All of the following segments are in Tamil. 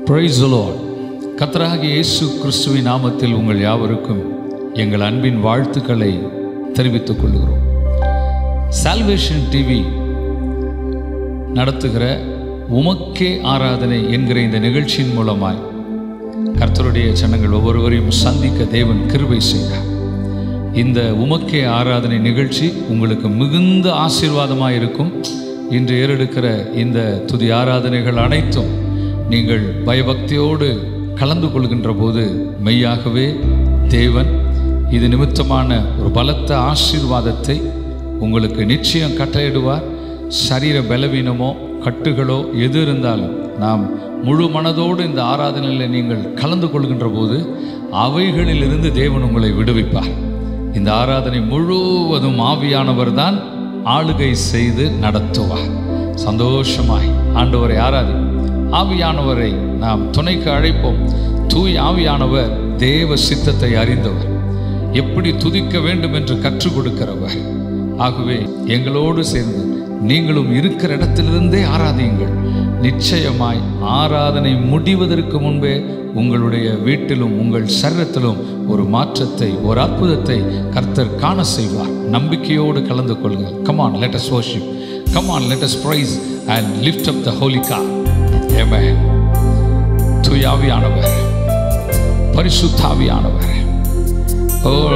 Praise the Lord. கர்த்தராகிய இயேசு கிறிஸ்துவின் நாமத்தில் உங்கள் யாவருக்கும் எங்கள் அன்பின் வாழ்த்துக்களை தெரிவித்துக் கொள்கிறோம். சால்வேஷன் டிவி நடத்துகிற உமக்கே ஆராதனை என்கிற இந்த நிகழ்ச்சியின் மூலமாய் கர்த்தருடைய ஜனங்கள் ஒவ்வொருவரையும் சந்திக்க தேவன் கிருபை செய்தார். இந்த உமக்கே ஆராதனை நிகழ்ச்சி உங்களுக்கு மிகுந்த ஆசீர்வாதமாக இருக்கும். இன்று ஏறெடுக்கிற இந்த துதி ஆராதனைகள் அனைத்தும் நீங்கள் பயபக்தியோடு கலந்து கொள்கின்ற போது மெய்யாகவே தேவன் இது நிமித்தமான ஒரு பலத்த ஆசீர்வாதத்தை உங்களுக்கு நிச்சயம் கட்டளையிடுவார். சரீர பலவீனமோ கட்டுகளோ எது இருந்தாலும் நாம் முழு மனதோடு இந்த ஆராதனையில் நீங்கள் கலந்து கொள்கின்ற போது அவைகளிலிருந்து தேவன் உங்களை விடுவிப்பார். இந்த ஆராதனை முழுவதும் ஆவியானவர் தான் ஆளுகை செய்து நடத்துவார். சந்தோஷமாய் ஆண்டவரை ஆராதி ஆவியானவரை நாம் துணைக்கு அழைப்போம். தூய் ஆவியானவர் தேவ சித்தத்தை அறிந்தவர், எப்படி துதிக்க வேண்டும் என்று கற்றுக் கொடுக்கிறவர். ஆகவே எங்களோடு சேர்ந்து நீங்களும் இருக்கிற இடத்திலிருந்தே ஆராதியுங்கள். நிச்சயமாய் ஆராதனை முடிவதற்கு முன்பே உங்களுடைய வீட்டிலும் உங்கள் சரீரத்திலும் ஒரு மாற்றத்தை, ஒரு அற்புதத்தை கர்த்தர் காண செய்வார். நம்பிக்கையோடு கலந்து கொள்ளுங்கள். Come on, let us worship. Come on, let us praise and lift up the holy God. Amen. தூயாவியானவர், பரிசுத்தாவியானவர்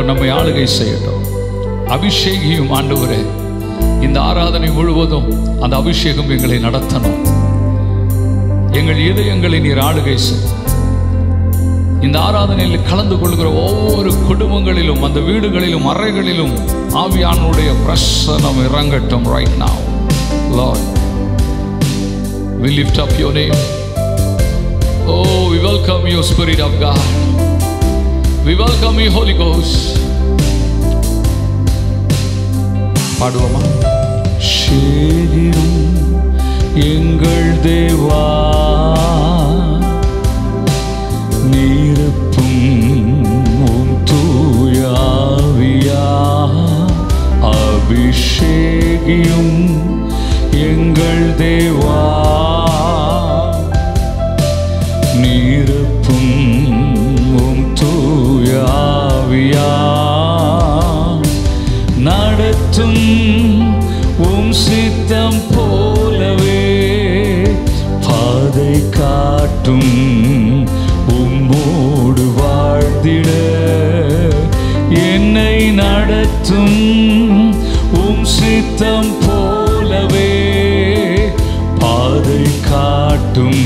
நம்மை ஆளுகை செய்யட்டும். அபிஷேகியும் ஆண்டவரே, இந்த ஆராதனை முழுவதும் அந்த அபிஷேகம் எங்களை நடத்தணும். எங்கள் இதயங்களை நீர் ஆளுகை செய். இந்த ஆராதனையில் கலந்து கொள்கிற ஒவ்வொரு குடும்பங்களிலும், அந்த வீடுகளிலும், அறைகளிலும் ஆவியானுடைய பிரசன்னம் இறங்கட்டும். Right now, Lord, we lift up your name. Oh, we welcome you, Spirit of God. We welcome you, Holy Ghost. பாடுவோமா? ஷேகிரும் எங்கள் தேவா, நீரப்பும் உம் தூய ஆவியா, அபிஷேகியும் எங்கள் தேவா, நீரப்பும் உம் தூய ஆவியா, நடத்தும் உம் சித்தம் போலவே, பாதை காட்டும் உம்மோடு வாழ்ந்திட, என்னை நடத்தும் உம் சித்தம் போலவே, பாதை காட்டும்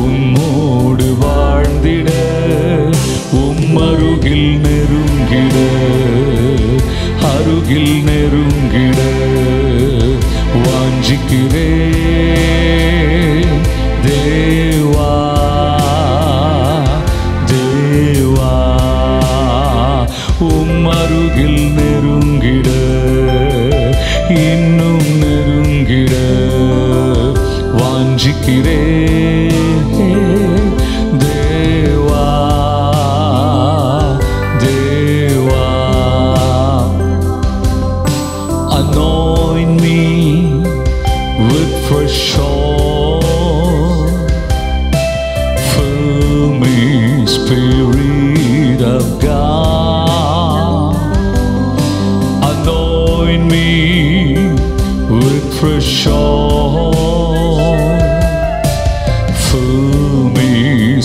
உம்மோடு வாழ்ந்திட, உம்மருகில் நெருங்கிட, அருகில் நெருங்கிட வாஞ்சிக்கிறேன் தேவா, தேவா, உம்மருகில் நெருங்கிட, இன்னும் நெருங்கிட வாஞ்சிக்கிறேன் தேவா, தேவா. Anoint me with fresh oil, fill me, Spirit of God. Anoint me with fresh oil, fill me,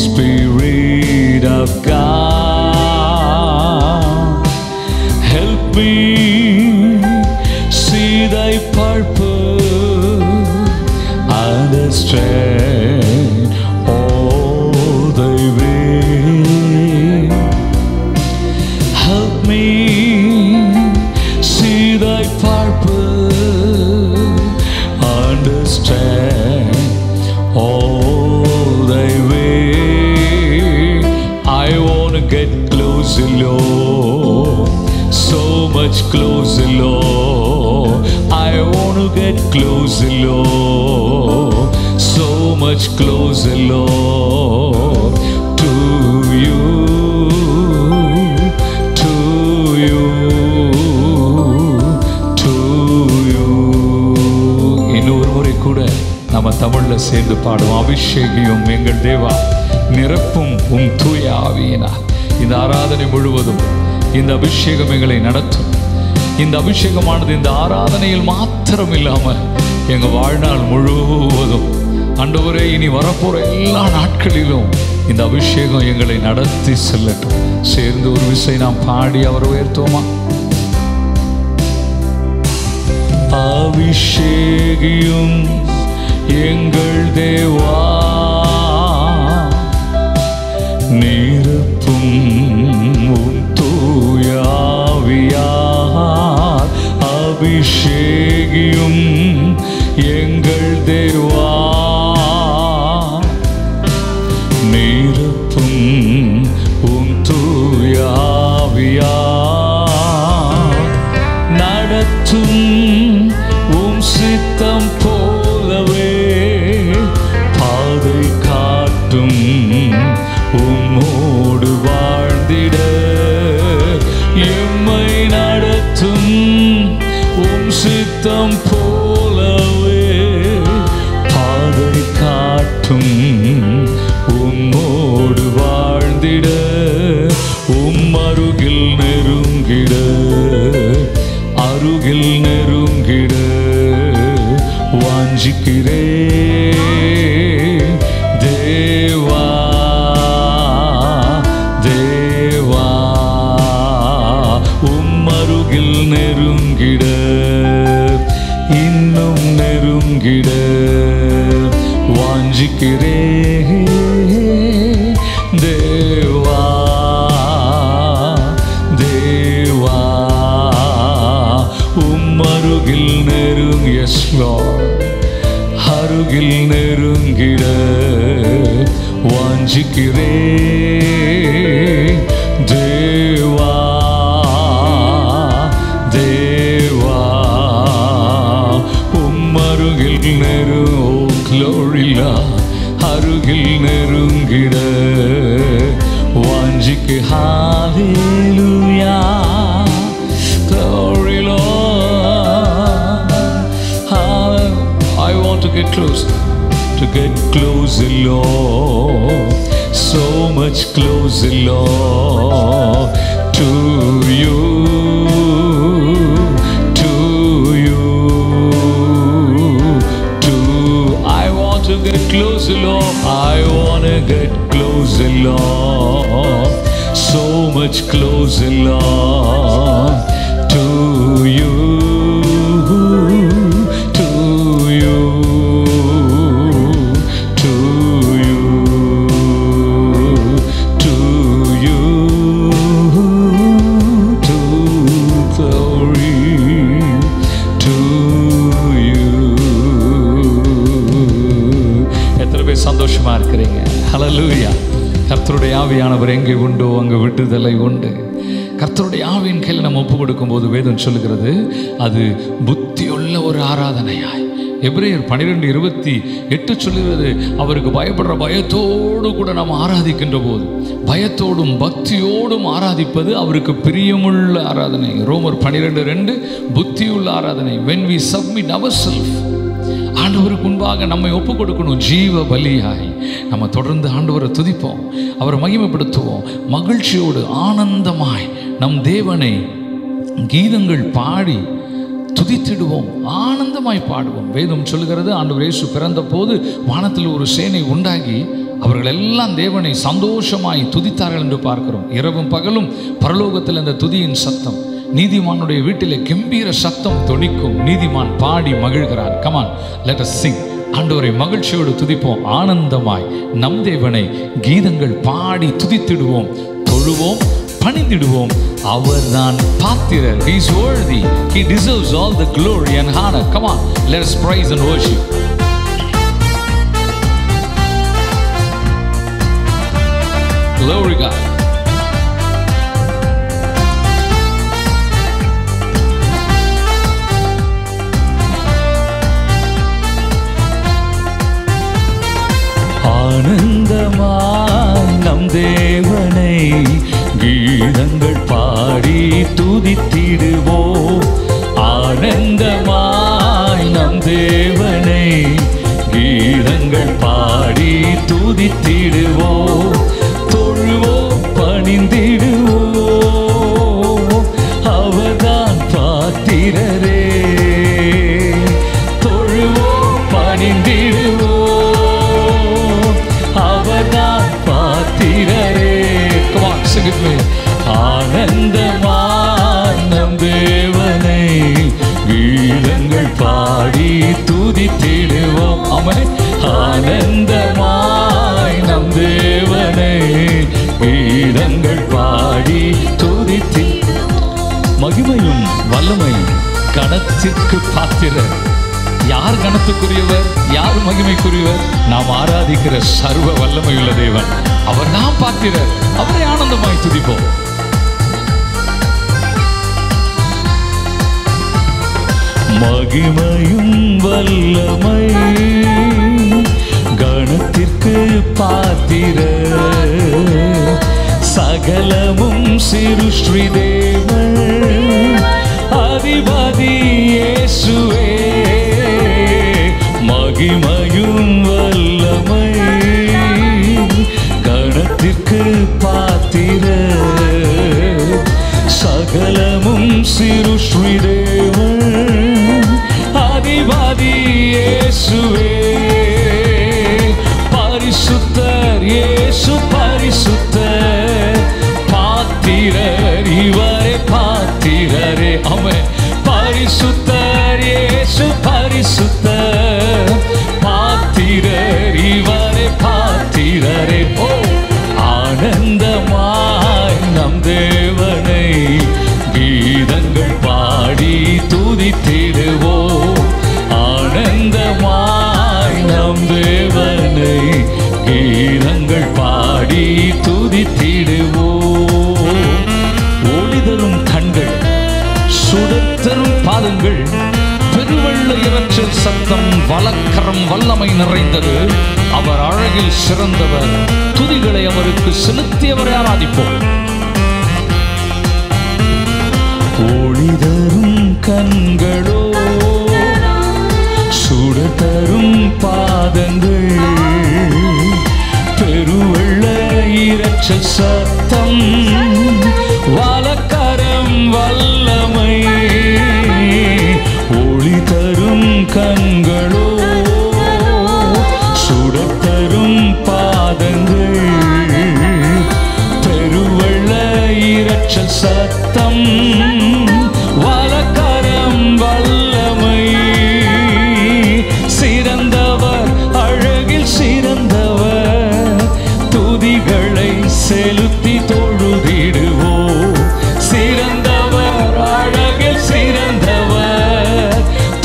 Spirit of God. Help me see thy purpose, understand all thy way. Help me see thy purpose, understand all thy way. I want to get closer, Lord, so much closer, Lord. I want to get closer, Lord, so much closer, Lord, to you, to you, to you. இன்னொரு முறை கூட நம்ம தமிழ்ல சேர்ந்து பாடுவோம். அபிஷேகியும் எங்கள் தேவா, நிரப்பும் உம் தூய ஆவியினார். இந்த ஆராதனை முழுவதும் இந்த அபிஷேகம் எங்களை நடத்தும். இந்த அபிஷேகமானது இந்த ஆராதனையில் மாத்திரம் இல்லாமல் எங்கள் வாழ்நாள் முழுவதும், ஆண்டவரே, இனி வரப்போற எல்லா நாட்களிலும் இந்த அபிஷேகம் எங்களை நடத்தி செல்லட்டும். சேர்ந்து ஒரு விசை நாம் பாடி அவரை உயர்த்துவோமா? அபிஷேகியும் எங்கள் தேவா, நிரப்பும் உம் தூய ஆவியார். அபிஷேகியும் எங்கள் தேவா, நிரப்பும் உம் தூய ஆவியார். நடத்தும் உம் சித்தம் போலவே பாதை காட்டும், உம்மோடு வாழ்ந்திட எம்மை நடத்தும். உம் சித்தம் போலவே பாதை காட்டும், உம்மோடு வாழ்ந்திட உம் அருகில் நெருங்கிட, அருகில் நெருங்கிட வாஞ்சிக்கிறே தேவா, தேவா. உம் அருகில் நெருங்கிட, இன்னும் நெருங்கிட வாஞ்சிக்கிறே தேவா, தேவா. உம் அருகில் நெருங்கி, எஸ் லார்ட், அருகில் நெருங்கிட வாஞ்சிக்கிறே தேவா, தேவா. உம் அருகில் நெருங்கிலா, அருகில் நெருங்கிட வாஞ்சிக்கு. ஹalleluya, glory Lord. I want to get closer, to get closer Lord, so much closer Lord, to you, to you, to. I want to get closer Lord, I want to get closer Lord, so much closer Lord, to you, to you, to you, to you, to glory, to you. எத்தனை பேர் சந்தோஷமா இருக்கிறீங்க? ஹல்லேலூயா. கர்த்தருடைய ஆவியானவர் எங்கே உண்டோ அங்கே விடுதலை உண்டு. கர்த்தருடைய ஆவியின் கையில் நம்ம ஒப்பு கொடுக்கும் போது வேதம் சொல்லுகிறது, அது புத்தியுள்ள ஒரு ஆராதனையாய். எபிரேயர் 12:28 சொல்லுகிறது, அவருக்கு பயப்படுற பயத்தோடு கூட நாம் ஆராதிக்கின்ற போது, பயத்தோடும் பக்தியோடும் ஆராதிப்பது அவருக்கு பிரியமுள்ள ஆராதனை. ரோமர் 12:2 புத்தியுள்ள ஆராதனை. when we submit ourselves, ஆண்டவருக்கு முன்பாக நம்மை ஒப்பு கொடுக்கணும். ஜீவ பலியாய் நம்ம தொடர்ந்து ஆண்டவரை துதிப்போம், அவரை மகிமைப்படுத்துவோம். மகிழ்ச்சியோடு ஆனந்தமாய் நம் தேவனை கீதங்கள் பாடி துதித்திடுவோம், ஆனந்தமாய் பாடுவோம். வேதம் சொல்லுகிறது, ஆண்டவர் இயேசு பிறந்த போது வானத்தில் ஒரு சேனை உண்டாகி அவர்கள் எல்லாம் தேவனை சந்தோஷமாய் துதித்தார்கள் என்று பார்க்கிறோம். இரவும் பகலும் பரலோகத்தில் அந்த துதியின் சத்தம். நீதிமானுடைய வீட்டிலே கம்பீர சத்தம் தொனிக்கும், நீதிமான் பாடி மகிழ்கிறான். Come on, let us sing. ஆண்டவரை மகிழ்ச்சியோடு துதிப்போம், ஆனந்தமாய் நம் தேவனை கீதங்கள் பாடி துதித்திடுவோம், தொழுவோம், பணிந்திடுவோம். அவர்தான் பாத்திரர். He is worthy. He deserves all the glory and honor. Come on, let us praise and worship. Glory God. ஆனந்தமாய் நம் தேவனை கீதங்கள் பாடி துதித்திடுவோம். ஆனந்தமாய் நம் தேவனை கீதங்கள் மகிமை. ஆனந்தமாய் நம் தேவனை கீதங்கள் பாடி துதித்திடுவோம். ஆமென். ஆனந்தமாய் நம் தேவனை கீதங்கள் பாடி துதித்தி. மகிமையும் வல்லமையும் கணத்திற்கு பாத்திரர். யார் கணத்துக்குரியவர், யார் மகிமைக்குரியவர்? நாம் ஆராதிக்கிற சர்வ வல்லமையுள்ள தேவன். அவர் நாம் பாத்திரர். அவரை ஆனந்தமாய் துதிப்போம். மகிமையும் வல்லமை கணத்திற்கு பாத்திரர். சகலமும் சிருஷ்டி தேவன் அதிபதி இயேசுவே. மகிமையும் வல்லமை கணத்திற்கு பாத்திரர். சகலமும் சிருஷ்டி தேவன் அதிபதி இயேசுவே. பரிசுத்தர் இயேசு பரிசுத்தர். பாத்திரர் இவரே பாத்திரரே. ஆமென். பரிசுத்தர் இயேசு பரிசுத்தர். பாத்திரர் இவரே பாத்திரரே. ஓ ஆனந்தமாய் நம் தேவனை கீதங்கள் பாடி துதித்திடுவோம். ஆனந்தமாய் நம் தேவனை கீதங்கள் பாடி துதித்திடுவோம். ஒளிதரும் கண்கள், சுடத்தரும் பாதங்கள், பெருவெள்ள இரைச்சல் சத்தம், வலக்கரம் வல்லமை நிறைந்தது. அவர் அழகில் சிறந்தவர். துதிகளை அவருக்கு செலுத்தியவரை ஆராதிப்போம். ஒளிதரும் கண்களோ, சுடத்தரும் பாதங்கள், பெருவெள்ள இரைச்சல் சத்தம், வலக்கரம் வல்லமை. ஒளி தரும் கண்களோ, சுடத்தரும் பாதங்கள், பெருவெள்ள இரைச்சல் சத்தம், வலக்கரம் வல்லமை. சிறந்தவர் அழகில் சிறந்தவர். துதிகளை செலுத்தி தொழுதிடுவோம். சிறந்தவர் அழகில் சிறந்தவர்.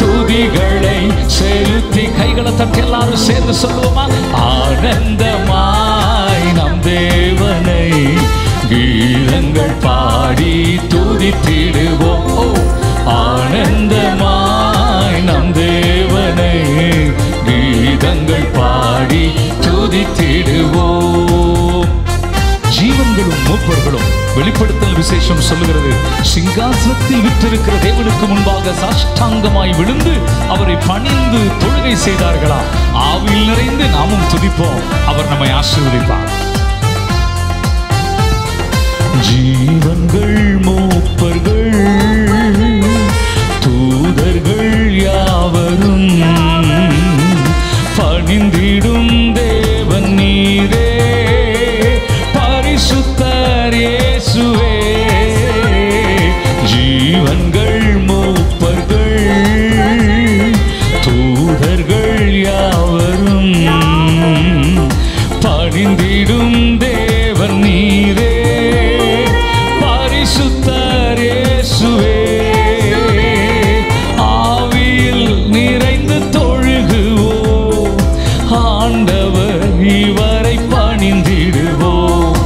துதிகளை செலுத்தி கைகளை தட்டி எல்லாரும் சேர்ந்து சொல்லுவோமா? ஆனந்தமாய் நம் தேவனை கீதங்கள் பாடி துதித்திடுவோம். ஆனந்தமாய் நம் தேவனை கீதங்கள் பாடி துதித்திடுவோம். ஜீவன்களும் மூப்பர்களும் வெளிப்படுத்தல் விசேஷம் சொல்லுகிறது, சிங்காசனத்தில் விற்றிருக்கிற தேவனுக்கு முன்பாக சாஷ்டாங்கமாய் விழுந்து அவரை பணிந்து தொழுகை செய்தார்களா? ஆவியில் நிறைந்து நாமும் துதிப்போம். அவர் நம்மை ஆசீர்வதிப்பார். ஜீவன்கள் மூப்பர்கள் தூதர்கள் யாவரும் பணிந்திடும் தேவன் நீரே. பரிசுத்தர் இயேசுவே. ஜீவன்கள் மூப்பர்கள் தூதர்கள் யாவரும் பணிந்திடும் தேவன் நீரே. பரிசுத்தர் இயேசுவே. ஆவியில் நிறைந்து தொழுகுவோம். ஆண்டவர் இவரை பணிந்திடுவோம்.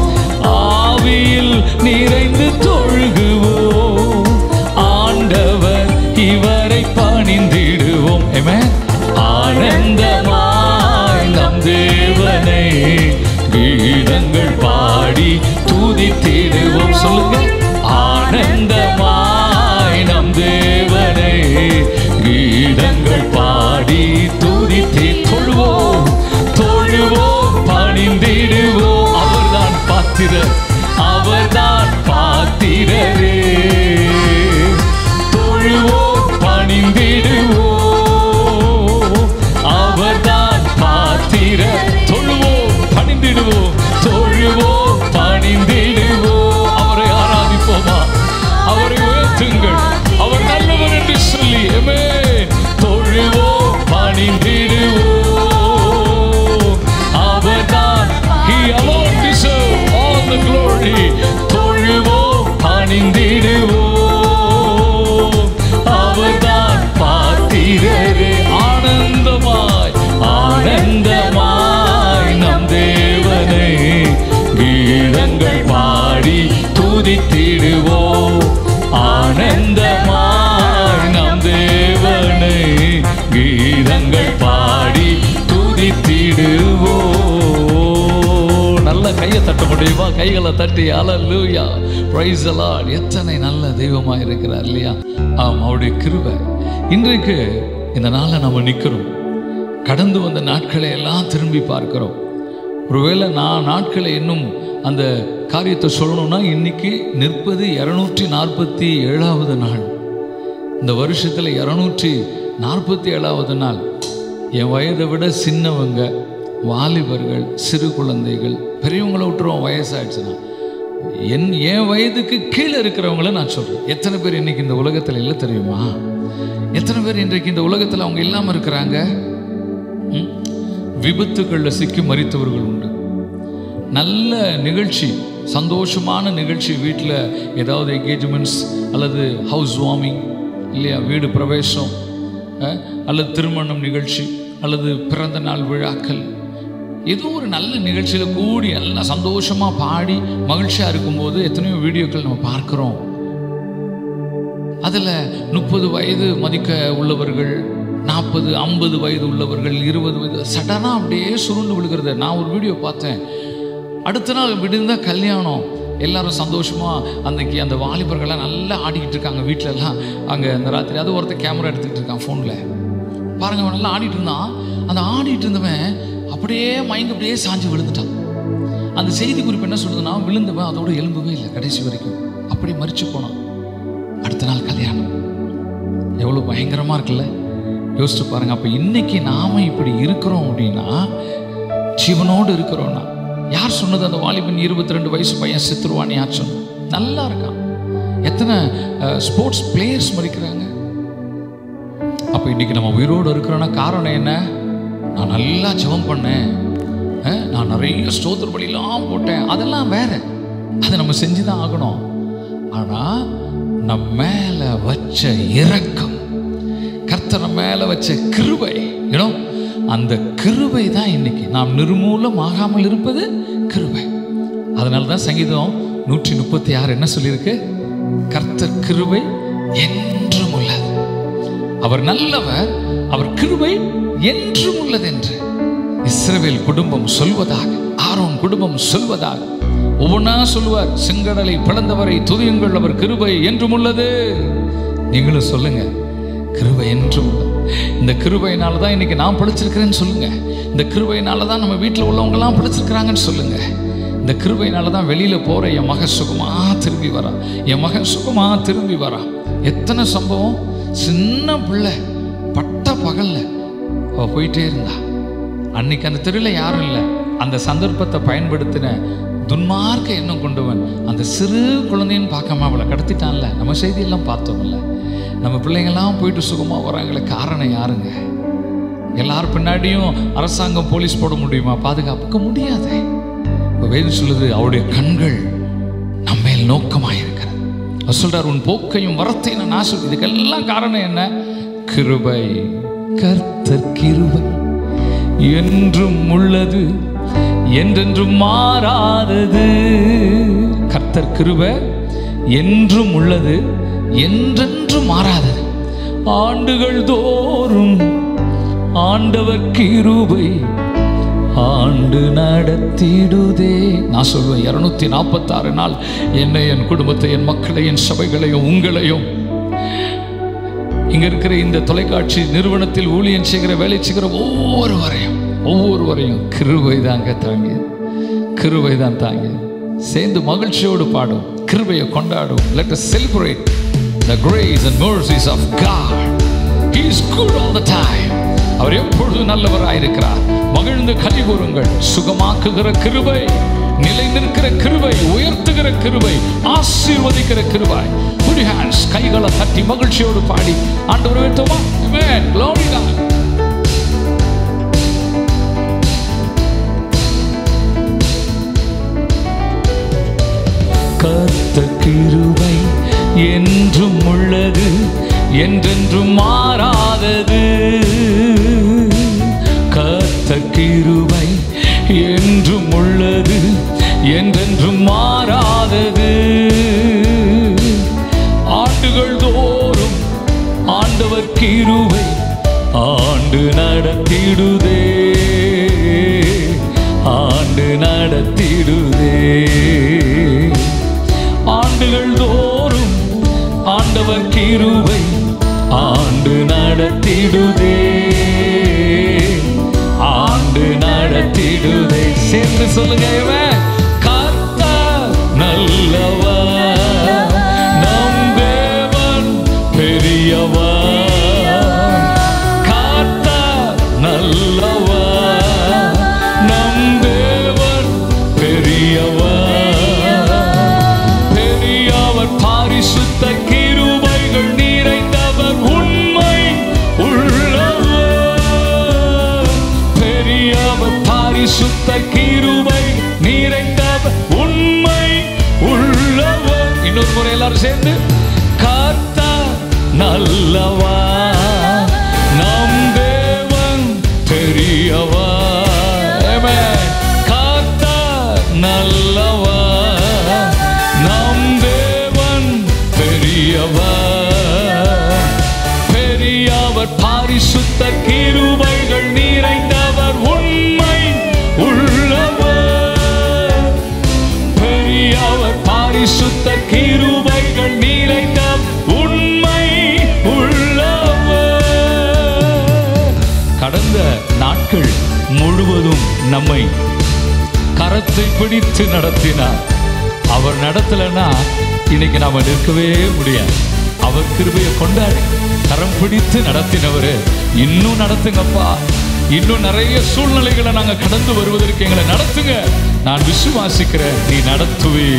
ஆவியில் நிறைந்து தொழுகுவோம். ஆண்டவர் இவரை பணிந்திடுவோம். ஆமென். ஆனந்தமாய் நம் தேவனை கீதங்கள் பாடி துதித்திடுவோம். சொல்லுங்க. ஆனந்தமாய் நம் தேவனை கீதங்கள் பாடி துதித்தி தொழுவோம். தொழுவோம், பணிந்திடுவோம். அவர்தான் பாத்திரர், அவர்தான் பாத்திரரே. தொழுவோம், பணிந்திடுவோம். அவர்தான் பாத்திரர். தொழுவோம், பணிந்திடுவோம். தொழுவோம், பணிந்திடுவோம். துதித்திடுவோம். ஆனந்தமாய் நம் தேவனை கீதங்கள் பாடி துதித்திடுவோம். நல்ல கையை தட்ட முடியுமா? கைகளை தட்டி ஹல்லேலூயா, பிரைஸ் தி லார்ட். எத்தனை நல்ல தெய்வமாக இருக்கிறார் இல்லையா? ஆம், அவருடைய கிருபை. இன்றைக்கு இந்த நாளை நம்ம நிற்கிறோம். கடந்து வந்த நாட்களை எல்லாம் திரும்பி பார்க்கிறோம். ஒருவேளை நாட்களை இன்னும் அந்த காரியத்தை சொல்லணும்னா இன்னைக்கு நிற்பது 247வது நாள். இந்த வருஷத்தில் 247வது நாள். என் வயதை விட சின்னவங்க, வாலிபர்கள், சிறு குழந்தைகள், பெரியவங்களை விட்டுருவோம் வயசாகிடுச்சுன்னா, என் வயதுக்கு கீழே இருக்கிறவங்கள நான் சொல்கிறேன். எத்தனை பேர் இன்றைக்கி இந்த உலகத்தில் இல்லை தெரியுமா? எத்தனை பேர் இன்றைக்கு இந்த உலகத்தில் அவங்க இல்லாமல் இருக்கிறாங்க? விபத்துக்களில் சிக்கி மரித்தவர்கள் உண்டு. நல்ல நிகழ்ச்சி, சந்தோஷமான நிகழ்ச்சி, வீட்டில் ஏதாவது என்கேஜ்மெண்ட்ஸ் அல்லது ஹவுஸ் வார்மிங் இல்லையா, வீடு பிரவேசம் அல்லது திருமணம் நிகழ்ச்சி அல்லது பிறந்த நாள் விழாக்கள், ஏதோ ஒரு நல்ல நிகழ்ச்சியில் கூடி எல்லாம் சந்தோஷமாக பாடி மகிழ்ச்சியாக இருக்கும்போது எத்தனையோ வீடியோக்கள் நம்ம பார்க்குறோம். அதில் 30 வயது மதிக்க உள்ளவர்கள், 40, 50 வயது உள்ளவர்கள், 20 வயது சடனாக அப்படியே சுருண்டு விழுகிறது. நான் ஒரு வீடியோ பார்த்தேன். அடுத்த நாள் விடுந்த கல்யாணம், எல்லாரும் சந்தோஷமாக அன்றைக்கி அந்த வாலிபர்கள்லாம் நல்லா ஆடிக்கிட்டு இருக்காங்க வீட்டிலலாம். அங்கே அந்த ராத்திரி அது ஒருத்தர் கேமரா எடுத்துக்கிட்டு இருக்கான் ஃபோனில். பாருங்க, அவன் நல்லா ஆடிட்டு இருந்தான். அந்த ஆடிட்டு இருந்தவன் அப்படியே மயங்க அப்படியே சாஞ்சு விழுந்துட்டான். அந்த செய்தி குறிப்பு என்ன சொல்லுதுன்னா, விழுந்தவன் அதோட எலும்பவே இல்லை கடைசி வரைக்கும், அப்படியே மரிச்சு போனான். அடுத்த நாள் கல்யாணம். எவ்வளோ பயங்கரமாக இருக்குல்ல? யோசிச்சு பாருங்க. அப்போ இன்னைக்கு நாம இப்படி இருக்கிறோம் அப்படின்னா, ஜீவனோடு இருக்கிறோம்னா, யார் சொன்னது? அந்த வாலிபன் 22 வயசு பையன் செத்துருவான்னு யார் சொன்னது? நல்லா இருக்கான். எத்தனை ஸ்போர்ட்ஸ் பிளேயர்ஸ் மறிக்கிறாங்க. அப்போ இன்னைக்கு நம்ம உயிரோடு இருக்கிறோன்னா காரணம் என்ன? நான் நல்லா ஜெபம் பண்ணேன், நான் நிறைய ஸ்தோத்திர பலியெல்லாம் போட்டேன், அதெல்லாம் வேற, அதை நம்ம செஞ்சுதான் ஆகணும். ஆனால் நம்ம மேல வச்ச இரக்கம், கர்த்தர் மேல வச்ச கிருபை, அந்த கிருபை தான் இன்னைக்கு நாம் நிர்மூலம் ஆகாமல் இருப்பது கிருபை. அதனால தான் சங்கீதம் 136 என்ன சொல்லியிருக்கு? கர்த்தர் கிருபை என்றும் உள்ளது, அவர் நல்லவர், அவர் கிருபை என்றும் உள்ளது என்று இஸ்ரவேல் குடும்பம் சொல்வதாக, ஆரோன் குடும்பம் சொல்வதாக. ஒவ்வொன்றா சொல்லுவார். செங்கடலை பிளந்தவரை துதியுங்கள், அவர் கிருபை என்றும் உள்ளது. நீங்களும் சொல்லுங்க, கிருபை என்றும் உள்ளது. இந்த கிருபையினால தான் இன்னைக்கு நான் பிழைச்சிருக்கிறேன்னு சொல்லுங்க. இந்த கிருபையினால தான் நம்ம வீட்டில் உள்ளவங்கெல்லாம் பிழைச்சிருக்கிறாங்கன்னு சொல்லுங்க. இந்த கிருபையினால தான் வெளியில் போகிற என் மகன் சுகமா திரும்பி வரா, என் மகன் சுகமா திரும்பி வரா. எத்தனை சம்பவம்! சின்ன பிள்ளை பட்ட பகல்ல அவள் போயிட்டே இருந்தா. அன்னைக்கு அந்த தெருவில் யாரும் இல்லை. அந்த சந்தர்ப்பத்தை பயன்படுத்தின துன்மார்க்க எண்ணம் கொண்டவன் அந்த சிறு குழந்தைன்னு பார்க்காம அவளை கடத்திட்டான்ல. நம்ம செய்தியெல்லாம் பார்த்தோம்ல. நம்ம பிள்ளைங்கள்லாம் போயிட்டு சுகமாக வராங்களே, காரணம் யாருங்க? எல்லாரும் பின்னாடியும் அரசாங்கம் போலீஸ் போட முடியுமா? பாதுகாப்புக்கு முடியாது. இப்போ வேதம் சொல்லுது, அவருடைய கண்கள் நம்ம மேல் நோக்கமாக இருக்கிறது. அவர் சொல்றார், உன் போக்கையும் வரத்தையும் நான் நாசம். இதுக்கெல்லாம் காரணம் என்ன? கிருபை. கர்த்தர் கிருபை என்றும் உள்ளது, என்றென்றும் மாறாதது. கர்த்தர் கிருபை என்றும் உள்ளது, என்றென்றும் மாறாதது. ஆண்டுகள் தோறும் ஆண்டவர் கிருபை ஆண்டு நடத்திடுதே. நான் சொல்வேன், 246 நாள் என்னை, என் குடும்பத்தை, என் மக்களை, என் சபைகளையும் உங்களையும், இங்க இருக்கிற இந்த தொலைக்காட்சி நிறுவனத்தில் ஊழியம் செய்கிற, வேலை செய்கிற ஒவ்வொருவரையும் கிருபை தாங்க தாங்க, கிருபை தான் தாங்க. சேர்ந்து மகிழ்ச்சியோடு பாடும், கிருபையை கொண்டாடும். Let us celebrate the grace and mercies of God. He is good all the time. அவர் எப்பொழுதும் நல்லவராயிருக்கிறார். மகிழ்ந்து கனி கூறுங்கள். சுகமாக்குகிற கிருபை, நிலை நிற்கிற கிருபை, உயர்த்துகிற கிருபை, ஆசீர்வதிக்கிற கிருபை. Put your hands, கைகளை தட்டி மகிழ்ச்சியோடு பாடி ஆண்டவரை உயர்த்துவோமா? Amen. Glory God. கர்த்தர் கிருபை என்றும் உள்ளது, என்றென்றும் மாறாதது. கர்த்தர் கிருபை என்றும் உள்ளது, என்றென்றும் மாறாதது. நடத்திடுதே, ஆண்டு நடத்திடுதே. ஆண்டுகள் தோறும் ஆண்டவர் கிருபை ஆண்டு நடத்திடுதே, ஆண்டு நடத்திடுதே. சேர்ந்து சொல்லுங்க, கர்த்தர் நல்லவர், நம் தேவன் பெரியவர். கர்த்தர் நல்லவர், நம் தேவன் பெரியவர். பெரியவர், பரிசுத்த கிருபைகள் நிறைந்தவர், உண்மை உள்ளவர். பெரியவர், பரிசுத்த கிருபை நிறைந்தவர், உண்மை உள்ளவர். இன்னொரு முறை எல்லாரும் சேர்ந்து, கர்த்தர் நல்லவர், நம் தேவன் பெரியவர். கர்த்தர் நல்லவர், நம் தேவன் பெரியவர். பெரியவர், பரிசுத்த கிருபைகள் நிறைந்தவர், உண்மை உள்ளவர். பெரியவர், பரிசுத்த கிருபைகள் நிறைந்தவர், உண்மை உள்ளவர். கடந்த நாட்கள் முழுவதும் நம்மை கரத்தை பிடித்து நடத்தினார். அவர் நடத்தலைன்னா இன்னைக்கு நாம நிற்கவே முடியாது. அவர் கிருபையை கொண்டாடி கரம் பிடித்து நடத்தினவரு இன்னும் நடத்துங்கப்பா, இன்னும் நிறைய சூழ்நிலைகளை நாங்க கடந்து வருவதற்கு எங்களை நடத்துங்க. நான் விசுவாசிக்கிறேன், நீ நடத்துவே.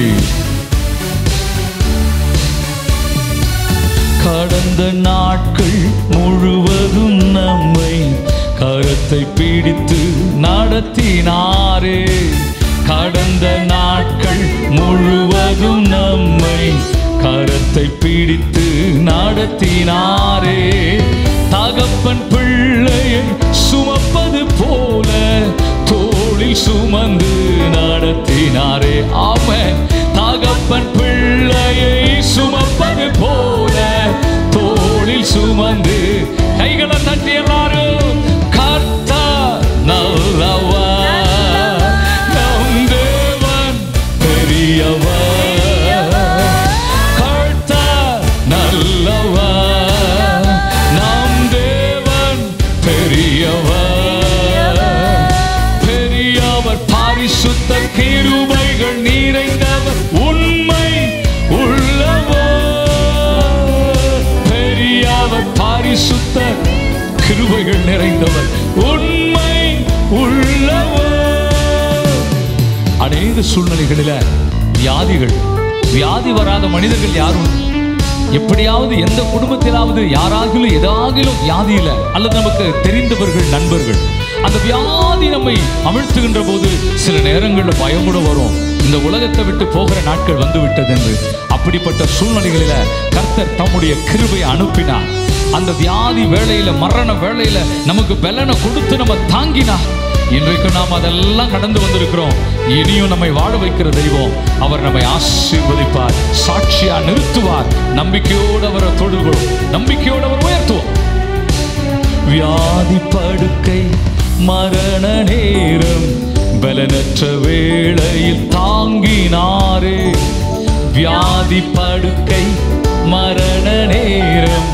கடந்த நாட்கள் முழுவதும் நம்மை கரத்தை பிடித்து நடத்தினாரே. கடந்த நாட்கள் முழுவதும் நம்மை கரத்தை பிடித்து நடத்தினாரே. தகப்பன் பிள்ளையை சுமப்பது போல தோளில் சுமந்து நடத்தினாரே. ஆமென். தகப்பன் பிள்ளையை சுமப்பது போல தோளில் சுமந்து, கைகளை தட்டி எல்லாரும், கர்த்தர் நல்லவர், நம் தேவன் பெரியவர். கர்த்தர் நல்லவர், நம் தேவன் பெரியவர். பெரியவர், பரிசுத்த கிருபைகள் நிறைந்தவர், உண்மை உள்ளவர். பெரியவர், பரிசுத்த கிருபைகள் நிறைந்தவர், உண்மை உள்ளவர். அநேக சூழ்நிலைகளில வியாதிகள், வியாதி வராத மனிதர்கள் யாரும், எப்படியாவது எந்த குடும்பத்திலாவது யாராகிலும் ஏதாகிலும் வியாதி இல்லை, அல்லது நமக்கு தெரிந்தவர்கள் நண்பர்கள் அந்த வியாதி நம்மை அமிழ்த்துகின்ற போது சில நேரங்களில் பயம் கூட வரும், இந்த உலகத்தை விட்டு போகிற நாட்கள் வந்து விட்டது என்று. அப்படிப்பட்ட சூழ்நிலைகளில கர்த்தர் தம்முடைய கிருபையை அனுப்பினார். அந்த வியாதி வேளையில, மரண வேளையில நமக்கு பலனை கொடுத்து நம்ம தாங்கினார். இன்றைக்கு நாம் அதெல்லாம் கடந்து வந்திருக்கிறோம். இனியும் நம்மை வாழ வைக்கிற தெய்வம். அவர் நம்மை ஆசீர்வதிப்பார், சாட்சியா நிறுத்துவார். நம்பிக்கையோடு அவரை தொடுவோம், நம்பிக்கையோடு அவர் உயர்த்துவோம். வியாதி படுக்கை மரண நேரம் பலனற்ற வேளையில் தாங்கினாரே. வியாதி படுக்கை மரண நேரம்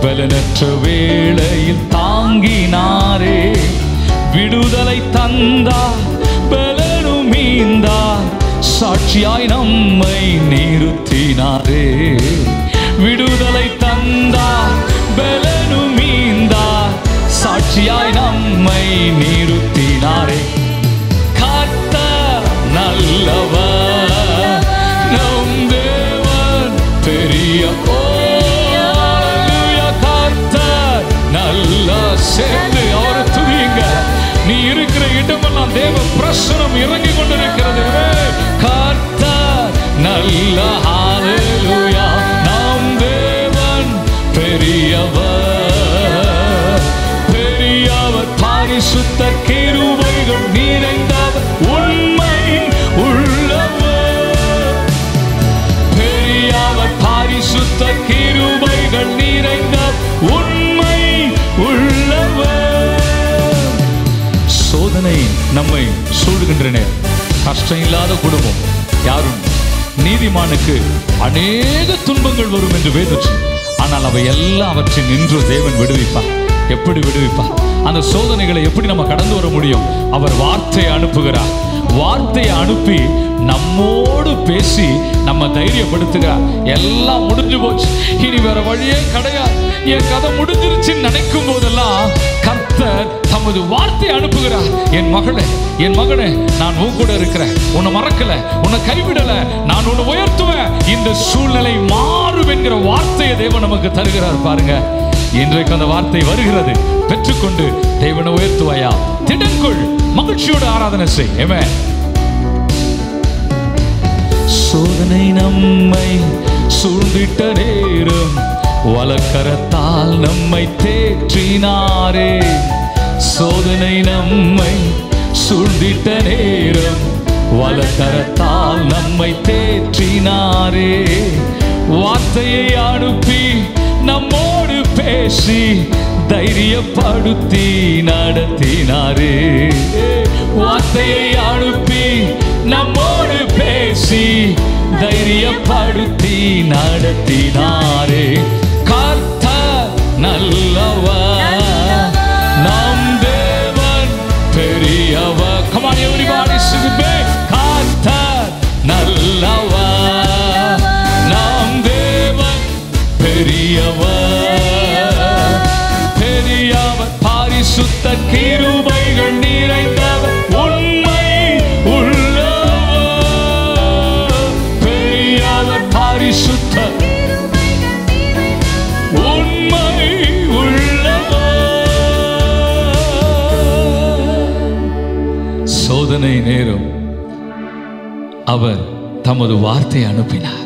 பலனற்ற வேளையில் தாங்கினாரே. விடுதலை தந்தார், பலனும் மீந்தார், சாட்சியாய் நம்மை நிறுத்தினாரே. விடுதலை தந்தார், பலனும் மீந்தார், சாட்சியாய் நம்மை நிறுத்தினாரே. கர்த்தர் நல்லவர், நம் தேவன் பெரியவர். கர்த்தர் நல்ல, சேர்ந்து அவரை துதியுங்க. நீ இருக்கிற இடமெல்லாம் தேவ பிரசனம் இறங்கி கொண்டிருக்கிறது. கர்த்தர் நல்ல, ஹல்லேலூயா. நம் தேவன் பெரியவர், பெரியவர், பரிசுத்த கிருபைகள் நிறைந்தவர், உண்மை உள்ளவர். கஷ்டப்படுகின்ற நேரம், கஷ்டம் இல்லாத குடும்பம் யாரும். நீதிமானுக்கு அநேக துன்பங்கள் வரும் என்று வேதம், ஆனால் அவை எல்லாம் அவற்றை நின்று தேவன் விடுவிப்பார். எப்படி விடுவிப்பார்? அந்த சோதனைகளை எப்படி நம்ம கடந்து வர முடியும்? அவர் வார்த்தையை அனுப்புகிறார். வார்த்தையை அனுப்பி நம்மோடு பேசி நம்ம தைரியப்படுத்துகிறார். எல்லாம் முடிஞ்சு போச்சு, இனி வேற வழியே கிடையாது, என் கதை முடிஞ்சிருச்சுன்னு நினைக்கும் போதெல்லாம் கர்த்தர் தமது வார்த்தையை அனுப்புகிறார். என் மகளே, என் மகனே, நான் உன் கூட இருக்கிறேன், உன்னை மறக்கல, உன்னை கைவிடல, நான் உன்னை உயர்த்துவேன், இந்த சூழ்நிலை மாறும் என்கிற வார்த்தையை தேவன் நமக்கு தருகிறார். பாருங்க, இன்றைக்கு அந்த வார்த்தை வருகிறது. பெற்றுக்கொண்டு தேவனை உயர்த்துவாயா? திடன்கொள், மகிழ்ச்சியோடு ஆராதனை செய். ஆமென். சோதனை நம்மை சூழ்ந்திட்ட நேரம், வலக்கரத்தால் நம்மை தேற்றினாரே. சோதனை நம்மை சூழ்ந்திட்ட நேரம், வலக்கரத்தால் நம்மை தேற்றினாரே. வார்த்தையை அனுப்பி நம்மோடு பேசி தைரியப்படுத்தி நடத்தினாரே. வார்த்தையை அனுப்பி நம்மோடு பேசி தைரியப்படுத்தி நடத்தினாரே. கர்த்தர் நல்லவர், நம் தேவன் பெரியவர். Come on everybody, sing it. கர்த்தர் நல்லவர், நம் தேவன் பெரியவர், பெரியவர், பரிசுத்த கிருபைகள் நிறைந்தவர், உண்மை உள்ளவர், பெரியவர், பரிசுத்த உண்மை உள்ளவர். சோதனை நேரம் அவர் தமது வார்த்தையை அனுப்பினார்.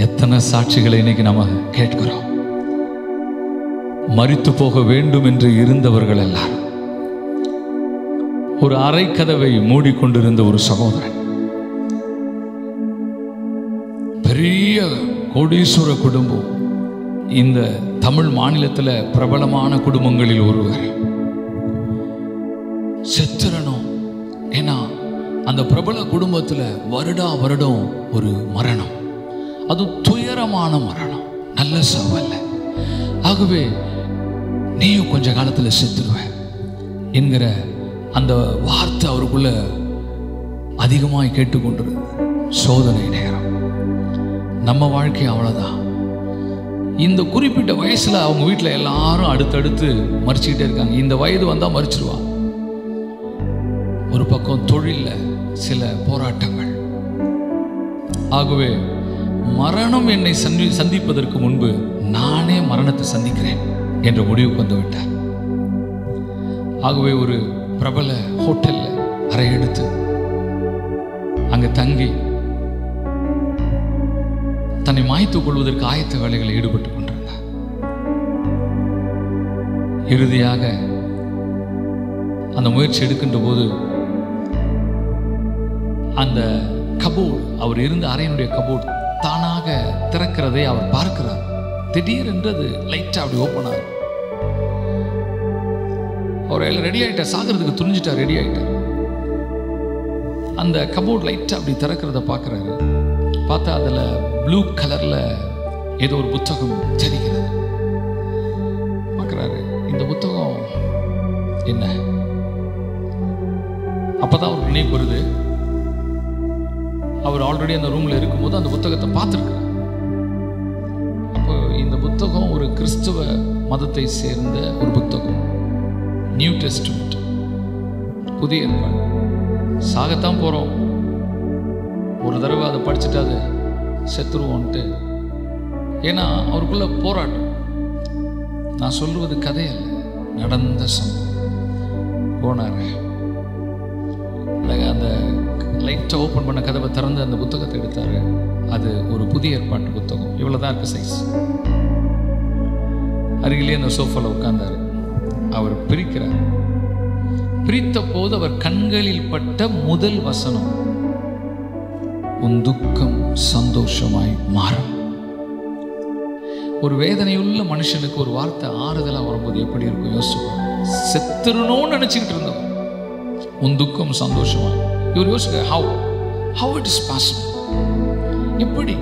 எத்தனை சாட்சிகளை இன்னைக்கு நம்ம கேட்கிறோம். மரித்து போக வேண்டும் என்று இருந்தவர்கள் எல்லாம், ஒரு அரை கதவை மூடிக்கொண்டிருந்த ஒரு சகோதரன், பெரிய கோடீஸ்வர குடும்பம், இந்த தமிழ் மாநிலத்தில் பிரபலமான குடும்பங்களில் ஒருவர், செத்துறணும். ஏன்னா அந்த பிரபல குடும்பத்தில் வருடா வருடம் ஒரு மரணம், அது துயரமான மரணம், நல்ல சாவல்ல. ஆகவே நீயும் கொஞ்ச காலத்தில் செத்துருவ என்கிற அந்த வார்த்தை அவருக்குள்ள அதிகமாய் கேட்டுக்கொண்டிருந்தது. சோதனை நேரம், நம்ம வாழ்க்கை அவ்வளோதான். இந்த குறிப்பிட்ட வயசில் அவங்க வீட்டில் எல்லாரும் அடுத்தடுத்து மறிச்சுக்கிட்டே இருக்காங்க. இந்த வயது வந்தால் மறிச்சிருவாங்க. ஒரு பக்கம் தொழிலில் சில போராட்டங்கள். ஆகவே மரணம் என்னை சந்திப்பதற்கு முன்பு நானே மரணத்தை சந்திக்கிறேன் என்ற முடிவுக்கு வந்து விட்டார். ஆகவே ஒரு பிரபல ஹோட்டல்ல அறை எடுத்து அங்க தங்கி தன்னை மாய்த்துக் கொள்வதற்கு ஆயத்த வேலைகளில் ஈடுபட்டுக் கொண்டிருந்தார். இறுதியாக அந்த முயற்சி எடுக்கின்ற போது அந்த கபோர்டு, அவர் இருந்த அறையினுடைய கபோர்டு தானாக திறக்கிறதை அவர் பார்க்கிறார். திடீரென்று அது லைட்டா அப்படி ஓப்பன் ஆகும். அவர் எல்லாம் ரெடி ஆயிட்டார், சாகிறதுக்கு துணிஞ்சிட்டார், ரெடி ஆயிட்டார். அந்த கபோர்ட் லைட்டா அப்படி திறக்கிறத பார்க்கிறாரு. பார்த்தா அதுல ப்ளூ கலர்ல ஏதோ ஒரு புத்தகம் தெரிகிறது. பார்க்கிறாரு, இந்த புத்தகம் என்ன? அப்பதான் ஒரு நினைவு வருது, அவர் ஆல்ரெடி அந்த ரூம்ல இருக்கும்போது அந்த புத்தகத்தை பார்த்துருக்கிறார். அப்போ இந்த புத்தகம் ஒரு கிறிஸ்துவ மதத்தை சேர்ந்த ஒரு புத்தகம், நியூ டெஸ்டமெண்ட், புதிய ஏற்பாடு. சாகத்தான் போறோம், ஒரு தடவை அதை படிச்சுட்டு அதை செத்துருவோன்ட்டு. ஏன்னா அவருக்குள்ள போராட்டம். நான் சொல்லுவது கதை அல்ல, நடந்த சம்பவம். போனாரு, அந்த லைட்டை ஓப்பன் பண்ண கதவை திறந்து அந்த புத்தகத்தை எடுத்தாரு. அது ஒரு புதிய ஏற்பாட்டு புத்தகம், இவ்வளவுதான் இருக்கு சைஸ். அருகிலே அந்த சோஃபால உட்கார்ந்தாரு. அவர் பிரிக்கிறார். பிரித்த போது அவர் கண்களில் பட்ட முதல் வசனம், உன் துக்கம் சந்தோஷமாய் மாறும். ஒரு வேதனையுள்ள மனுஷனுக்கு ஒரு வார்த்தை ஆறுதலா வரும்போது எப்படி இருக்கும் யோசிச்சு. செத்துறணும்னு நினைச்சுக்கிட்டு இருந்தோம், உன் துக்கம் சந்தோஷமாய். இவர் யோசிக்க, how it is possible? எப்படி?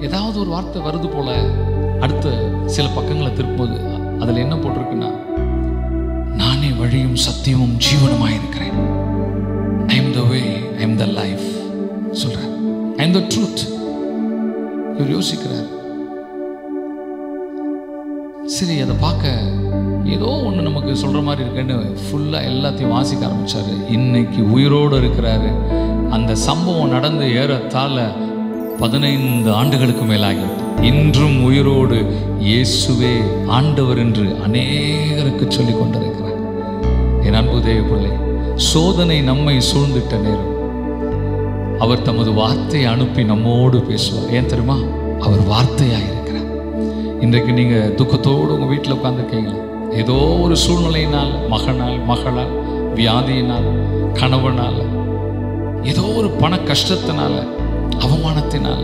ஏதாவது ஒரு வார்த்தை வருது போல அடுத்த சில பக்கங்களை திருப்பும்போது அதில் என்ன போட்டிருக்குன்னா, நானே வழியும் சத்தியமும் ஜீவனுமாய் இருக்கிறேன். I am the way, I am the life சொல்றேன். I am the truth. இவர் யோசிக்கிறார். சரி, அதை பார்க்க ஏதோ ஒன்று நமக்கு சொல்கிற மாதிரி இருக்குன்னு ஃபுல்லாக எல்லாத்தையும் வாசிக்க ஆரம்பித்தார். இன்னைக்கு உயிரோடு இருக்கிறாரு. அந்த சம்பவம் நடந்து ஏறத்தாழ 15 ஆண்டுகளுக்கு மேலாகிவிட்டு இன்றும் உயிரோடு இயேசுவே ஆண்டவர் என்று அநேகருக்கு சொல்லிக் கொண்டிருக்கிறார். என் அன்பு தேவ பிள்ளை, சோதனை நம்மை சூழ்ந்திட்ட நேரம் அவர் தமது வார்த்தையை அனுப்பி நம்மோடு பேசுவார். ஏன் தெரியுமா? அவர் வார்த்தையாக இருக்கிறார். இன்றைக்கு நீங்கள் துக்கத்தோடு உங்கள் வீட்டில் உட்காந்துருக்கீங்களா? ஏதோ ஒரு சூழ்நிலையினால், மகளால், வியாதியினால், கணவனால், ஏதோ ஒரு பண கஷ்டத்தினால, அவமானத்தினால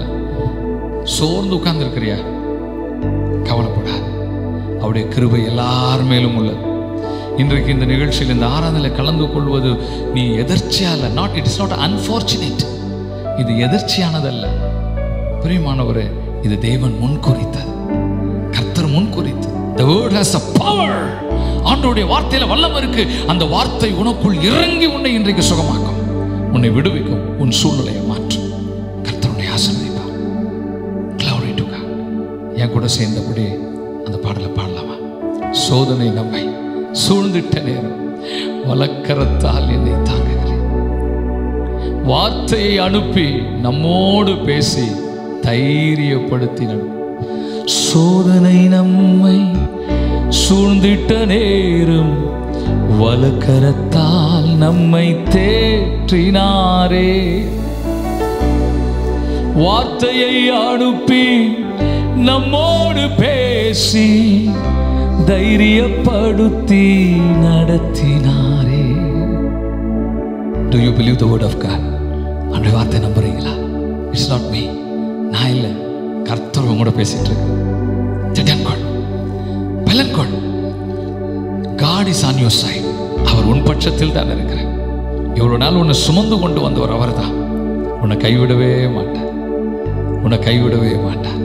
சோர்ந்து உட்கார்ந்துருக்கிறியா? கவலைப்படாது. அவருடைய கிருபை எல்லார் மேலும் உள்ளது. இன்றைக்கு இந்த நிகழ்ச்சியில் இந்த ஆராதனையில் கலந்து கொள்வது நீ எதர்ச்சியால, இட் இஸ் நாட் அன்ஃபார்ச்சுனேட். இது எதர்ச்சியானதல்ல பிரியமானவரே, இது தேவன் முன்குறித்தது, கர்த்தர் முன்குறித்தது. The word has a power. ஆண்டவருடைய வார்த்தையில வல்லமை இருக்கு. அந்த வார்த்தை உனக்குள் இறங்கி உன்னை இன்றைக்கு சுகமாக்கும், உன்னை விடுவிக்கும், உன் சூழ்நிலையை மாற்றும். கர்த்தர் உன்னை ஆசீர்வதிப்பார். Glory to God. என் கூட சேர்ந்தபடி அந்த பாடலை பாடலாமா? சோதனை நம்மை சூழ்ந்திட்ட நேரம் வலக்கரத்தால் என்னை தாங்குகிறேன். வார்த்தையை அனுப்பி நம்மோடு பேசி தைரியப்படுத்தினார். சோதனை நம்மை சூழ்ந்திட்ட நேரம் வலக்கரத்தால் நம்மை தேற்றினாரே. வார்த்தையை அனுப்பி நம்மோடு பேசி தைரியப்படுத்தி நடத்தினாரே. Do you believe the word of God? அந்த வார்த்தை நம்புறீங்களா? It's not me, நான் இல்லை, கர்த்தர் உங்களோட பேசிட்டு இருக்கு. பலன்கொள். God is on your side. அவர் உன் பட்சத்தில் தான் இருக்கிறார். இவ்வளவு நாள் உன்னை சுமந்து கொண்டு வந்தவர் அவர் தான். உன்னை கைவிடவே மாட்டார், உன்னை கைவிடவே மாட்டார்.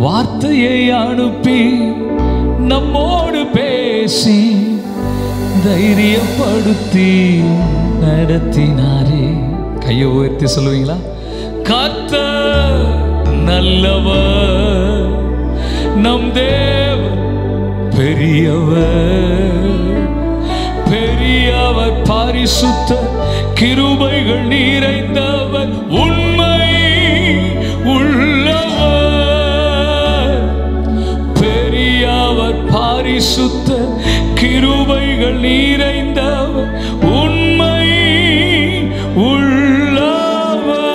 வார்த்தையை அனுப்பி நம்மோடு பேசி தைரியப்படுத்தி நடத்தினாரே. கையை உயர்த்தி சொல்லுவீங்களா? கர்த்தர் நல்லவர், நம் தேவன் பெரியவர், பெரியவர் பரிசுத்த கிருபைகள் நிறைந்தவர், உண்மை உள்ளவர், பெரியவர் பரிசுத்த கிருபைகள் நிறைந்தவர், உண்மை உள்ளவர்.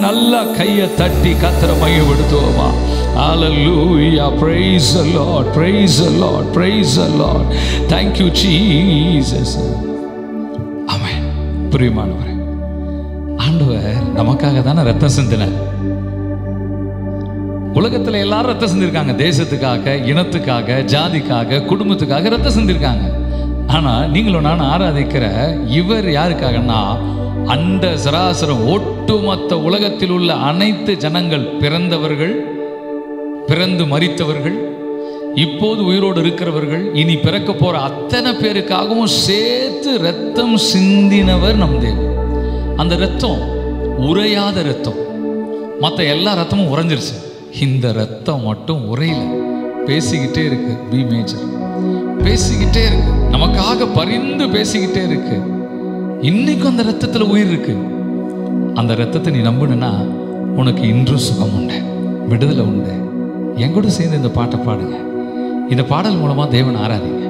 நல்ல கையை தட்டி கர்த்தரை மையப்படுத்துவோமா? Hallelujah, praise the Lord, praise the Lord, praise the Lord. Thank you Jesus. Amen. பிரியமானவரே, ஆண்டவர் நமக்காக தானே ரத்தம் சிந்தினார். உலகத்துல எல்லாரும் ரத்தம் சிந்திருக்காங்க. தேசத்துக்காக, இனத்துக்காக, ஜாதிக்காக, குடும்பத்துக்காக ரத்தம் சிந்திருக்காங்க. ஆனா நீங்களும் நான் ஆராதிக்கிற இவர் யாருக்காகனா, அண்ட சராசரம் ஒட்டுமொத்த உலகத்தில் உள்ள அனைத்து ஜனங்கள், பிறந்தவர்கள், பிறந்து மரித்தவர்கள், இப்போது உயிரோடு இருக்கிறவர்கள், இனி பிறக்க போற அத்தனை பேருக்காகவும் சேர்த்து ரத்தம் சிந்தினவர் நம் தேவன். அந்த ரத்தம் உறையாத ரத்தம். மற்ற எல்லா ரத்தமும் உறைஞ்சிருச்சு. இந்த ரத்தம் மட்டும் உரையில பேசிக்கிட்டே இருக்கு. பி மேஜர் பேசிக்கிட்டே இருக்கு, நமக்காக பரிந்து பேசிக்கிட்டே இருக்கு. இன்னைக்கும் அந்த ரத்தத்துல உயிர் இருக்கு. அந்த ரத்தத்தை நீ நம்புனா உனக்கு இன்றும் சுகம் உண்டு, விடுதலை உண்டு. என் கூட சேர்ந்து இந்த பாட்டை பாடுங்க. இந்த பாடல் மூலமா தேவன் ஆராதிங்க.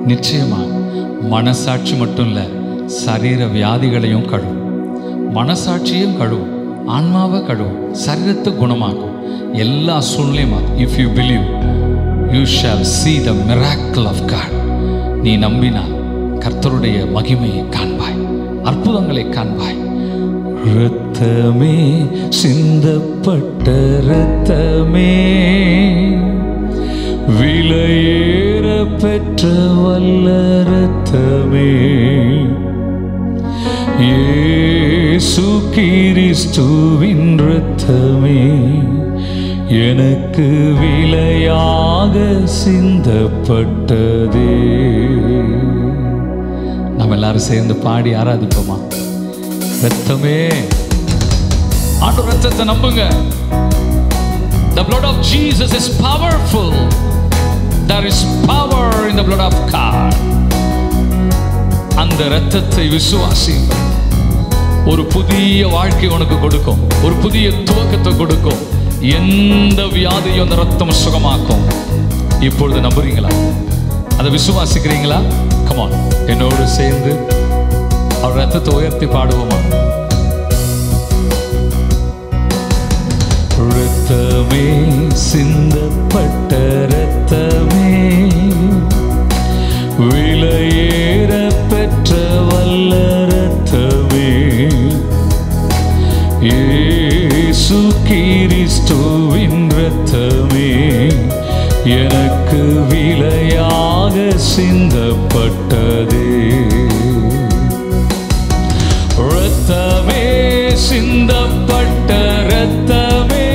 நிச்சயமா மனசாட்சி மட்டும் இல்ல, சரீர வியாதிகளையும் கழுவும், மனசாட்சியும் கழுவும், ஆன்மாவை கழுவும், சரீரத்தை குணமாக்கும், எல்லா சூழ்நிலையும். If you believe you shawl see the miracle of God. நீ நம்பினால் கர்த்தருடைய மகிமையை காண்பாய், அற்புதங்களை காண்பாய். இரத்தமே சிந்தப்பட்ட இரத்தமே, விலையேற பெற்ற வல்ல இரத்தமே, இயேசு கிறிஸ்துவின் இரத்தமே, எனக்கு விலையாக சிந்தப்பட்டதே. நம்ம எல்லாரும் சேர்ந்து பாடி ஆராதிப்போமா? இரத்தமே, ஆண்டவர் இரத்தத்தை நம்புங்க. The blood of Jesus is powerful. There is power in the blood of God. அந்த இரத்தத்தை விசுவாசியுங்கள். ஒரு புதிய வாழ்க்கை உனக்கு கொடுக்கும், ஒரு புதிய துவக்கத்தை கொடுக்கும். எந்த வியாதியும் அந்த இரத்தம் சுகமாக்கும். இப்பொழுது நம்புறீங்களா? அதை விசுவாசிக்கிறீங்களா? கமான், என்னோடு சேர்ந்து அவர் இரத்தத்தை உயர்த்தி பாடுவோமா? இரத்தமே, சிந்தப்பட்ட இரத்தமே, விலையேற பெற்ற வல்ல இரத்தமே, இயேசு கிறிஸ்துவின் இரத்தமே, எனக்கு விலையாக சிந்தப்பட்டதே. இரத்தமே, சிந்தப்பட்ட இரத்தமே,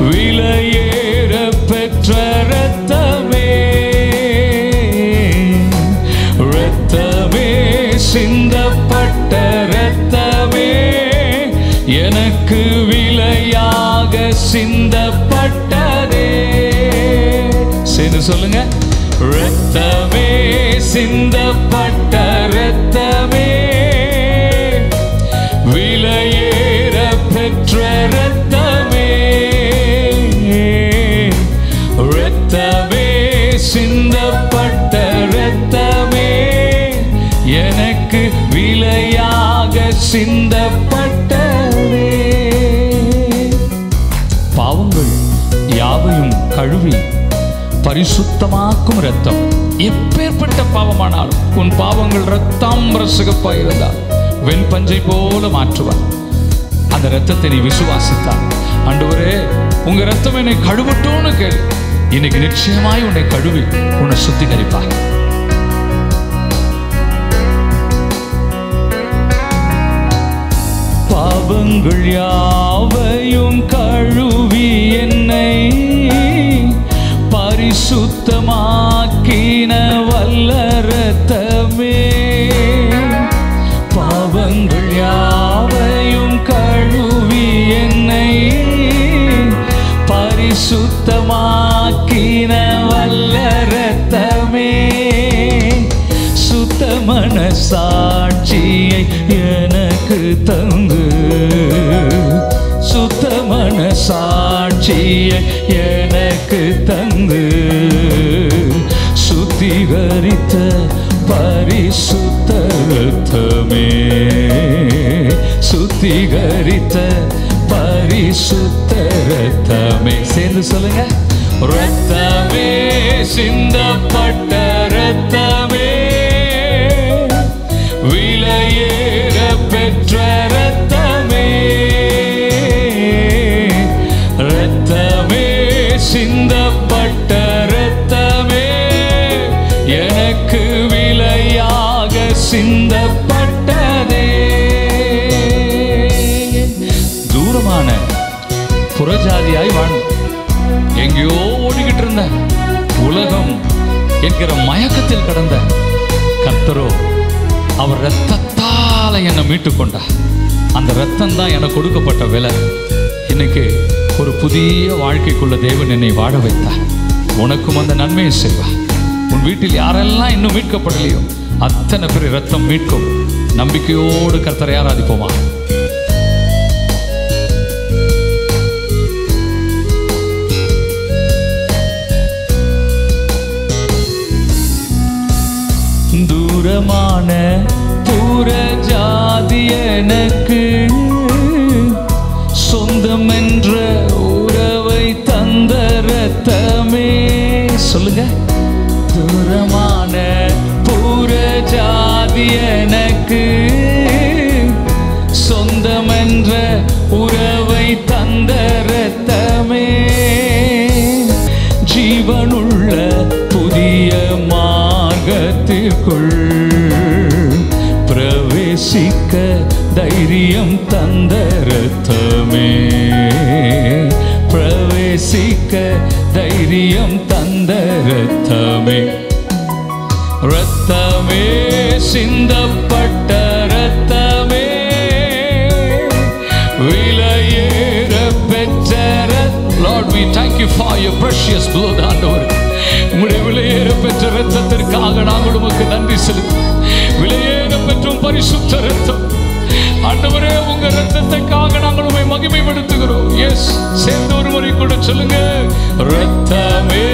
விலையேற பெற்ற இரத்தமே, இரத்தமே, சிந்தப்பட்ட இரத்தமே, எனக்கு விலையாக சிந்தப்பட்டதே. சேர்ந்து சொல்லுங்க. இரத்தமே, சிந்தப்பட்ட இரத்தமே, விலையேற பெற்ற இரத்தமே, இரத்தமே, சிந்தப்பட்ட இரத்தமே, எனக்கு விலையாக சிந்தப்பட்டதே. பாவங்கள் யாவையும் கழுவி பரிசுத்தமாக்கும் இரத்தம். எப்பேற்பட்ட பாவமானால் உன் பாவங்கள் இரத்தாம்பர சிகப்பாய் இருந்தால் வெண்பஞ்சை போல மாற்றுவார். அந்த இரத்தத்தை நீ விசுவாசித்தால், ஆண்டவரே உங்க இரத்தம் என்னை கழுவட்டும்னு கேளு. இன்னைக்கு நிச்சயமாய் உன்னை கழுவி உன்னை சுத்திகரிப்பாய். பாவங்கள் யாவையும் கழுவி என்னை பரிசுத்தமாக்கின வல்ல இரத்தமே, பாவங்கள் யாவையும் கழுவி என்னை பரிசுத்தமாக்கின வல்ல இரத்தமே, சுத்த மனசாட்சியை எனக்கு தந்து, சுத்த மனசாட்சியை எனக்கு தந்து, சுத்திகரித்த பரிசுத்த இரத்தமே, சுத்திகரித்த பரிசுத்த இரத்தமே. சேர்ந்து சொல்லுங்க. இரத்தமே, சிந்தப்பட்ட இரத்தமே, விலையேற பெற்ற இரத்தமே, இரத்தமே, சிந்தப்பட்ட இரத்தமே, எனக்கு விலையாக சிந்தப்பட்டதே. தூரமான புறஜாதியாய் வாழ்ந்து எங்கேயோ ஓடிக்கிட்டு இருந்த, உலகம் என்கிற மயக்கத்தில் கடந்த கர்த்தரோ அவர் இரத்தத்தால என்னை மீட்டுக் கொண்டார். அந்த இரத்தம் தான் எனக்கு கொடுக்கப்பட்ட விலை. இன்னைக்கு ஒரு புதிய வாழ்க்கைக்குள்ள தேவன் என்னை வாழ வைத்தார். உனக்கும் அந்த நன்மையை செய்வார். உன் வீட்டில் யாரெல்லாம் இன்னும் மீட்கப்படலையோ அத்தனை பேர் இரத்தம் மீட்கும். நம்பிக்கையோடு கர்த்தரை ஆராதிப்போமா? தூரமான புற ஜாதி எனக்கு சொந்தம் என்ற உறவை தந்த இரத்தமே. சொல்லுங்க. தூரமான புற ஜாதி எனக்கு சொந்தம் என்ற உறவை தந்த இரத்தமே, பிரவேசிக்க தைரியம் தந்த இரத்தமே, பிரவேசிக்க தைரியம் தந்த இரத்தமே, இரத்தமே சிந்தப்பட்ட இரத்தமே, விலையேற பெற்ற. Lord, we thank you for your precious blood. ஆண்டவரே, உம்முடைய விலையேற பெற்ற இரத்தத்திற்காக நாங்கள் உமக்கு நன்றி செலுத்துகிறோம். விலையேற பெற்றும் பரிசுத்த இரத்தம் ஆண்டவரே, உங்க இரத்தத்துக்காக நாங்கள் உம்மை மகிமைப்படுத்துகிறோம். எஸ், சேர்ந்து ஒரு முறை கூட சொல்லுங்க. இரத்தமே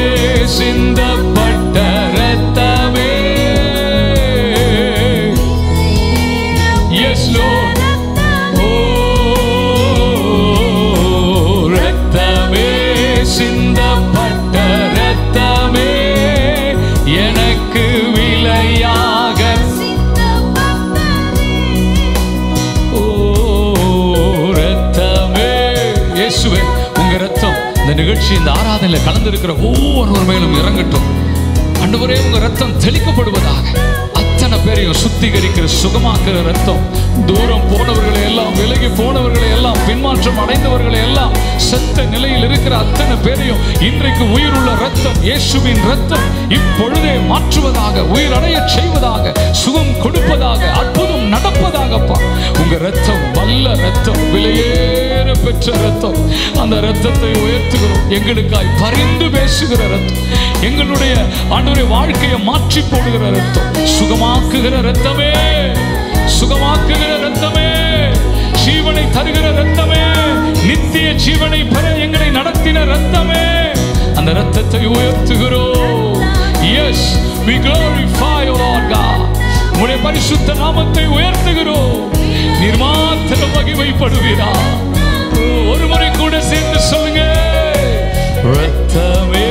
சிந்தப்பட்ட இரத்தமே. S Lord. ஓ இரத்தமே சிந்தப்பட்ட இரத்தமே, எனக்கு விலையாக. ஓ இரத்தமே. இயேசுவே, உங்க இரத்தம் இந்த நிகழ்ச்சி, இந்த ஆராதனையில் கலந்திருக்கிற ஒவ்வொருவர் மேலும் இறங்கட்டும். ஆண்டவரே, உங்க இரத்தம் தெளிக்கப்படுவதாக. அத்தனை பேரையும் சுத்திகரிக்கிற சுகமாக்குற இரத்தம், தூரம் போனவர்களை எல்லாம், விலகி போனவர்களை எல்லாம், பின்மாற்றம் அடைந்தவர்களை எல்லாம், செத்த நிலையில் இருக்கிற அத்தனை பேரையும் இன்றைக்கு உயிருள்ள இரத்தம், இயேசுவின் இரத்தம் இப்பொழுதே மாற்றுவதாக, உயிர் அடைய செய்வதாக, சுகம் கொடுப்பதாக, அற்புதம் நடப்பதாகப்பா. உங்க இரத்தம் வல்ல இரத்தம், விலையேற பெற்ற இரத்தம். அந்த இரத்தத்தை உயர்த்துகிறோம். எங்களுக்காய் பரிந்து பேசுகிற இரத்தம், எங்களுடைய ஆண்டவருடைய வாழ்க்கையை மாற்றி போடுகிற இரத்தம், சுகமாக்குகிற இரத்தமே, சுகமாக்குகிற இரத்தமே, ஜீவனை தருகிற இரத்தமே, நித்திய ஜீவனை பெற எங்களை நடத்தின இரத்தமே, அந்த இரத்தத்தை உயர்த்துகிறோம். Yes, we glorify you Lord God. உம்முடைய பரிசுத்த நாமத்தை உயர்த்துகிறோம். நீர் மாத்திரம் மகிமைப்படுவீரா. ஒரு முறை கூட சேர்ந்து சொல்லுங்க. இரத்தமே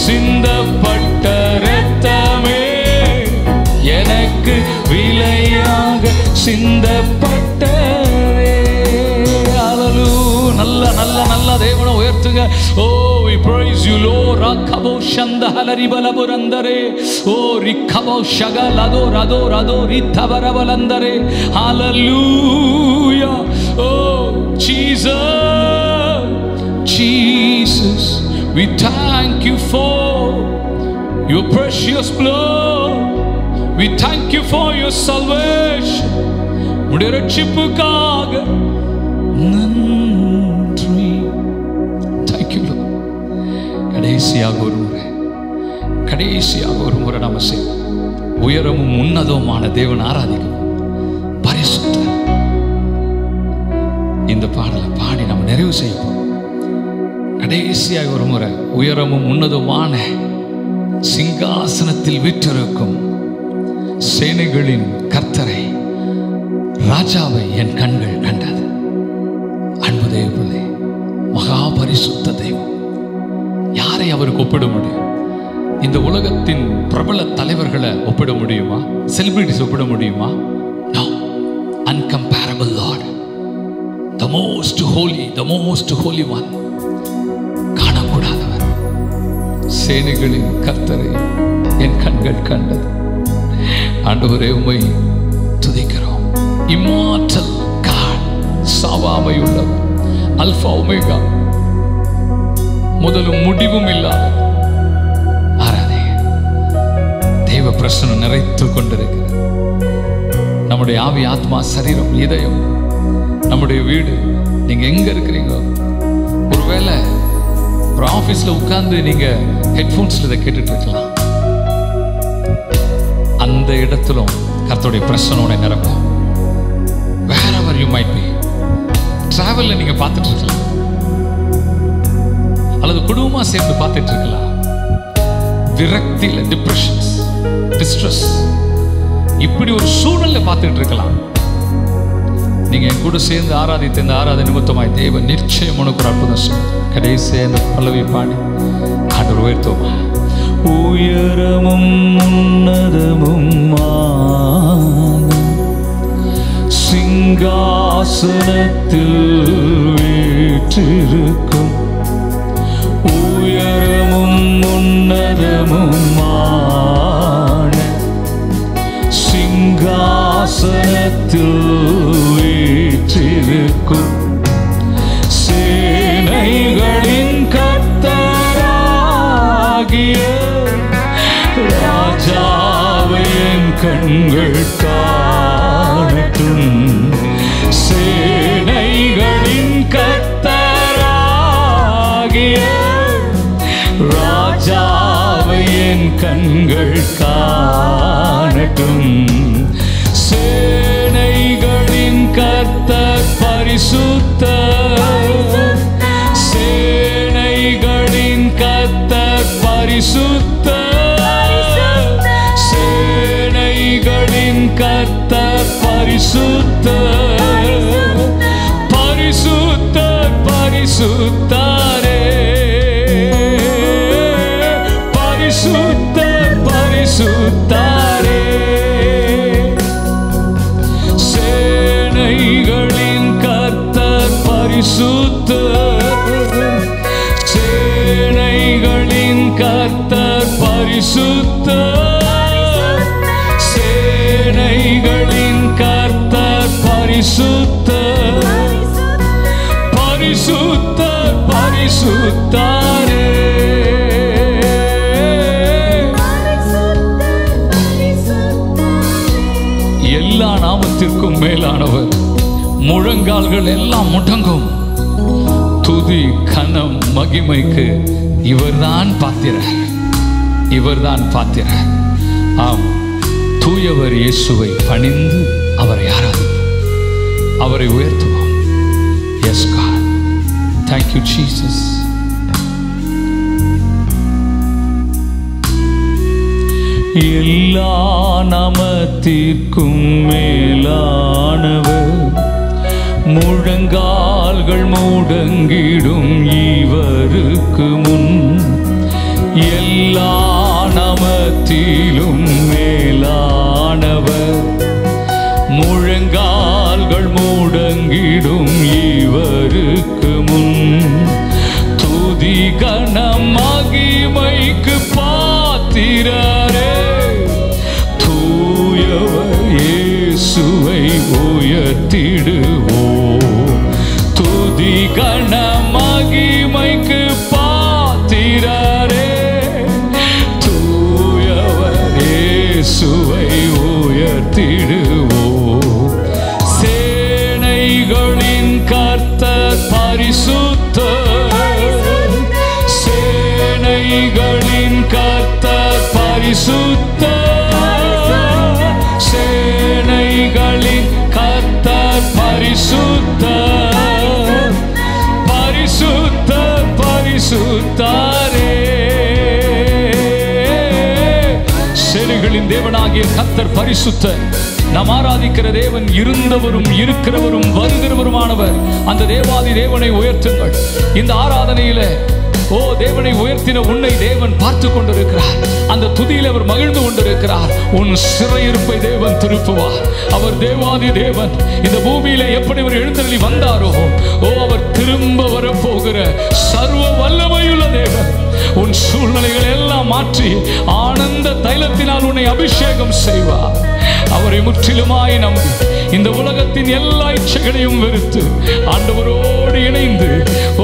சிந்தப்பட்ட இரத்தமே, எனக்கு விலையாக சிந்தப்பட்டதே. ஹல்லேலூயா. நல்ல நல்ல நல்ல தேவனை உயர்த்துங்க. ஓ we praise you Lord. rakabo shanda halaribalaburandare, o rikabo shagalado rado rado ritabarabalandare. Hallelujah. Oh Jesus, Jesus, we thank you for your precious blood. We thank you for your salvation. உம்முடைய ரட்சிப்புக்காக நன்றி. Thank you Lord. கடைசியாக ஒரு முறை நாம செய்வோம். உயரமும் உன்னதமான தேவன் ஆராதிக்கும் பரிசுத்த. இந்த பாடலை பாடி நம்ம நிறைவு செய்வோம். கடைசியாக ஒரு முறை. உயரமும் உன்னதமான சிங்காசனத்தில் வீற்றிருக்கும் சேனைகளின் கர்த்தரை, ராஜாவை என் கண்கள் கண்டது. அன்பு தேவனே, மகா பரிசுத்த தெய்வம். யாரை அவருக்கு ஒப்பிட முடியும்? இந்த உலகத்தின் பிரபல தலைவர்களை ஒப்பிட முடியுமா? செலிபிரிட்டிஸ் ஒப்பிட முடியுமா? No. Uncomparable Lord, the most holy one. காணக்கூடாதவர், சேனைகளின் கர்த்தரை என் கண்கள் கண்டது. ஆண்டவரே, உம்மை துதிக்கிறோம். இம்மார்டல் காட், சாவாமை உள்ளவர், அல்பா ஒமேகா, முதலும் முடிவும் இல்லாத ஆராதனை. தேவ பிரசன்னம் நிறைத்து கொண்டிருக்கிறது. நம்முடைய ஆவி, ஆத்மா, சரீரம், இதயம், நம்முடைய வீடு. நீங்க எங்க இருக்கிறீங்க? ஒருவேளை ஒரு ஆபீஸ்ல உட்கார்ந்து நீங்க ஹெட்போன்ஸ்ல இதை கேட்டுட்டு இருக்கலாம். அந்த இடத்திலும் கர்த்தருடைய பிரசன்னோட நிரப்பும். wherever you might be, டிராவல்ல நீங்க பார்த்துட்டு இருக்கலாம், அல்லது குடும்பமா சேர்ந்து பார்த்துட்டு இருக்கலாம். விரக்தியில, டிப்ரெஷன்ஸ், டிஸ்ட்ரெஸ், இப்படி ஒரு சூழல்ல பார்த்துட்டு இருக்கலாம். நீங்க என் கூட சேர்ந்து ஆராதித்த இந்த ஆராதனை நிமித்தமாய் தேவன் நிச்சயம் உனக்கு ஒரு அற்புதம் செய்யும். கடைசியாக இந்த பல்லவி பாடி ஆண்டவர் உயர்த்துவோமா. உயரமும் உன்னதமும் சிங்காசனத்தில் வீற்றிருக்கும், உயரமும் உன்னதமும் சிங்காசனத்தில் சிங்காசனத்தில் வீற்றிருக்கும் சேனைகளின் கர்த்தராகிய ராஜாவை என் கண்கள் காணட்டும். சேனைகளின் கர்த்தராகிய ராஜாவை என் கண்கள் காணட்டும். சேனைகளின் கர்த்தர் பரிசுத்தர், சேனைகளின் கர்த்தர் பரிசுத்தர், சேனைகளின் கர்த்தர் பரிசுத்தர், பரிசுத்தர் பரிசுத்தரே, பரிசுத்தர் பரிசுத்தரே. சேனைகளின் கர்த்தர் பரிசுத்தர், சேனைகளின் கர்த்தர் பரிசுத்தர், சேனைகளின் கர்த்தர் பரிசுத்தர், பரிசுத்தர் பரிசுத்தரே. எல்லா நாமத்திற்கும் மேலானவர். முழங்கால்கள் எல்லாம் முடங்கும். துதி கனம் மகிமைக்கு இவர்தான் பாத்திரர், இவர்தான் பாத்திரர். ஆம், தூயவர் இயேசுவை பணிந்து அவரை ஆராதிப்போம், அவரை உயர்த்துவோம். Yes God, thank you Jesus. எல்லா நாமத்திற்கும் மேலானவர். முழங்கால்கள் முடங்கிடும் இவருக்கு முன். எல்லா நாமத்திலும் மேலானவர். முழங்கால்கள் முடங்கிடும் இவருக்கு முன். துதி கனம் மகிமைக்கு பாத்திரரே, தூயவர் இயேசுவை உயர்த்திடுவோம். துதி கனம் மகிமைக்கு பாத்திரரே, தூயவர் இயேசுவை உயர்த்திடுவோம். சேனைகளின் கர்த்தர் பரிசுத்தர், சேனைகளின் கர்த்தர் பரிசுத்தர், சேனைகளின் கர்த்தர் பரிசுத்தர், பரிசுத்தர் பரிசுத்தரே. சேனைகளின் தேவனாகிய கர்த்தர் பரிசுத்தர். நாம் ஆராதிக்கிற தேவன் இருந்தவரும் இருக்கிறவரும் வருகிறவருமானவர். அந்த தேவாதி தேவனை உயர்த்துங்கள். இந்த ஆராதனையில ஓ தேவனை உயர்த்தின உன்னை தேவன் பார்த்து கொண்டிருக்கிறார். அந்த துதியில் அவர் மகிழ்ந்து கொண்டிருக்கிறார். உன் சிறையிருப்பை தேவன் திருப்புவார். அவர் தேவாதி தேவன். இந்த பூமியில எப்படி அவர் எழுந்தருளி வந்தாரோ, ஓ அவர் திரும்ப வரப்போகிற சர்வ வல்லமையுள்ள தேவன். உன் சூழ்நிலைகளை எல்லாம் மாற்றி ஆனந்த தைலத்தினால் உன்னை அபிஷேகம் செய்வார். அவரை முற்றிலுமாய் நம்பி இந்த உலகத்தின் எல்லா இச்சைகளையும் வெறுத்து ஆண்டவரோடு இணைந்து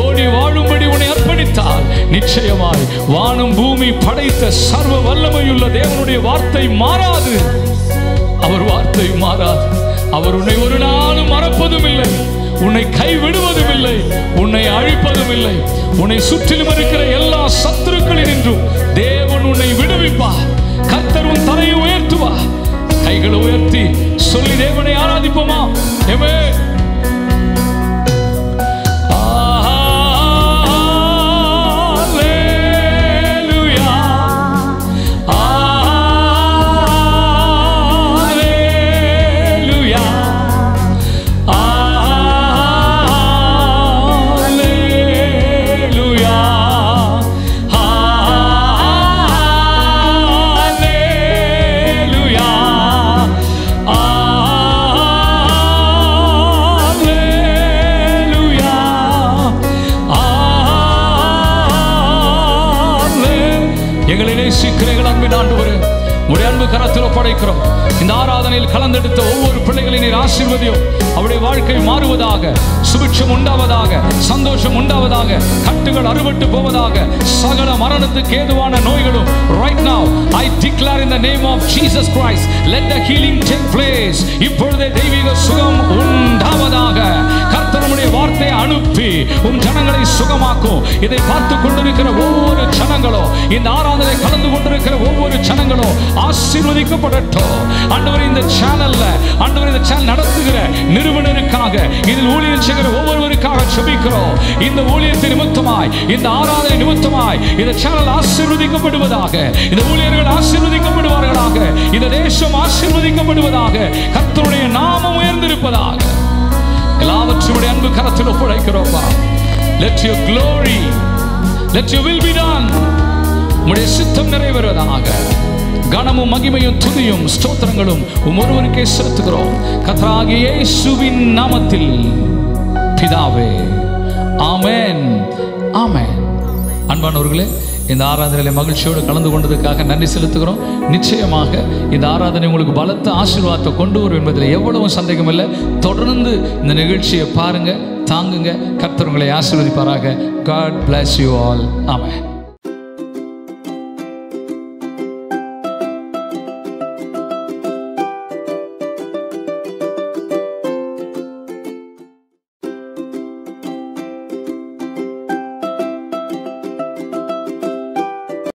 ஓடி வாழும்படி உன்னை அர்ப்பணித்தால் நிச்சயமாய் வானம் பூமி படைத்த சர்வ வல்லமையுள்ள தேவனுடைய வார்த்தை மாறாது. அவர் வார்த்தை மாறாது. அவர் உன்னை ஒரு நாளும் மறப்பதும் இல்லை, உன்னை கைவிடுவதும் இல்லை, உன்னை அழிப்பதும் இல்லை. உன்னை சுற்றிலும் இருக்கிற எல்லா சத்துருக்களினின்றும் தேவன் உன்னை விடுவிப்பார். கர்த்தர் உன் தலையை உயர்த்துவார். கைகளை உயர்த்தி சொல்லி தேவனை ஆராதிப்போமா? ஆமென். ஆராதனையில் கலந்தெடுத்த ஒவ்வொரு பிள்ளைகளை நீர் ஆசீர்வதியும். அவருடைய வாழ்க்கை மாறுவதாக, சுபிட்சம் உண்டாவதாக, சந்தோஷம் உண்டாவதாக, கட்டுகள் அறுபட்டு போவதாக, சகல மரணத்துக்கு ஏதுவான நோய்களும் right now I declare in the name of Jesus Christ, let the healing take place. இப்பொழுதே தெய்வீக சுகம் உண்டாவதாக. கர்த்தருடைய வார்த்தையை அனுப்பி உம் ஜனங்களை சுகமாக்கும். இதை பார்த்து கொண்டிருக்கிற ஒவ்வொரு ஜனங்களும், இந்த ஆராதனை கலந்து கொண்டிருக்கிற ஒவ்வொரு ஜனங்களும் ஆசீர்வதிக்கப்படட்டும். ஆண்டவரே, இந்த சேனல்ல ஆண்டவரே, இந்த சேனல் நடத்துகிற நிறுவனருக்காக, இதில் ஊழியம் செய்கிற ஒவ்வொருவருக்காக ஜெபிக்கிறோம். இந்த ஊழியத்தின் நிமித்தமாய், இந்த ஆராதனை நிமித்தமாய் இந்த சேனல் ஆசீர்வதிக்கப்படுவதாக, இந்த ஊழியர்கள் ஆசீர்வதிக்கப்படுவார்களாக, இந்த தேசம் ஆசீர்வதிக்கப்படுவதாக, கர்த்தருடைய நாமம் உயர்ந்திருப்பதாக. எல்லாவற்றையும் அன்பு கரத்தில் ஒப்படைக்கிறோம். Let your glory, let your will be done. உம்முடைய சித்தம் நிறைவேறுவதாக. கனமும் மகிமையும் துதியும் ஸ்தோத்திரங்களும் ஒருவருக்கே செலுத்துகிறோம் கர்த்தராகிய இயேசுவின் நாமத்தில் பிதாவே. ஆமென், ஆமென். அன்பானவர்களே, இந்த ஆராதனையில மகிழ்ச்சியோடு கலந்து கொண்டதுக்காக நன்றி செலுத்துகிறோம். நிச்சயமாக இந்த ஆராதனை உங்களுக்கு பலத்த ஆசீர்வாதத்தை கொண்டு வரும் என்பதில் எவ்வளவு சந்தேகம் இல்லை. தொடர்ந்து இந்த நிகழ்ச்சியை பாருங்க, தாங்குங்க. கர்த்தர் உங்களை ஆசீர்வதிப்பாராக. God bless you all. Amen.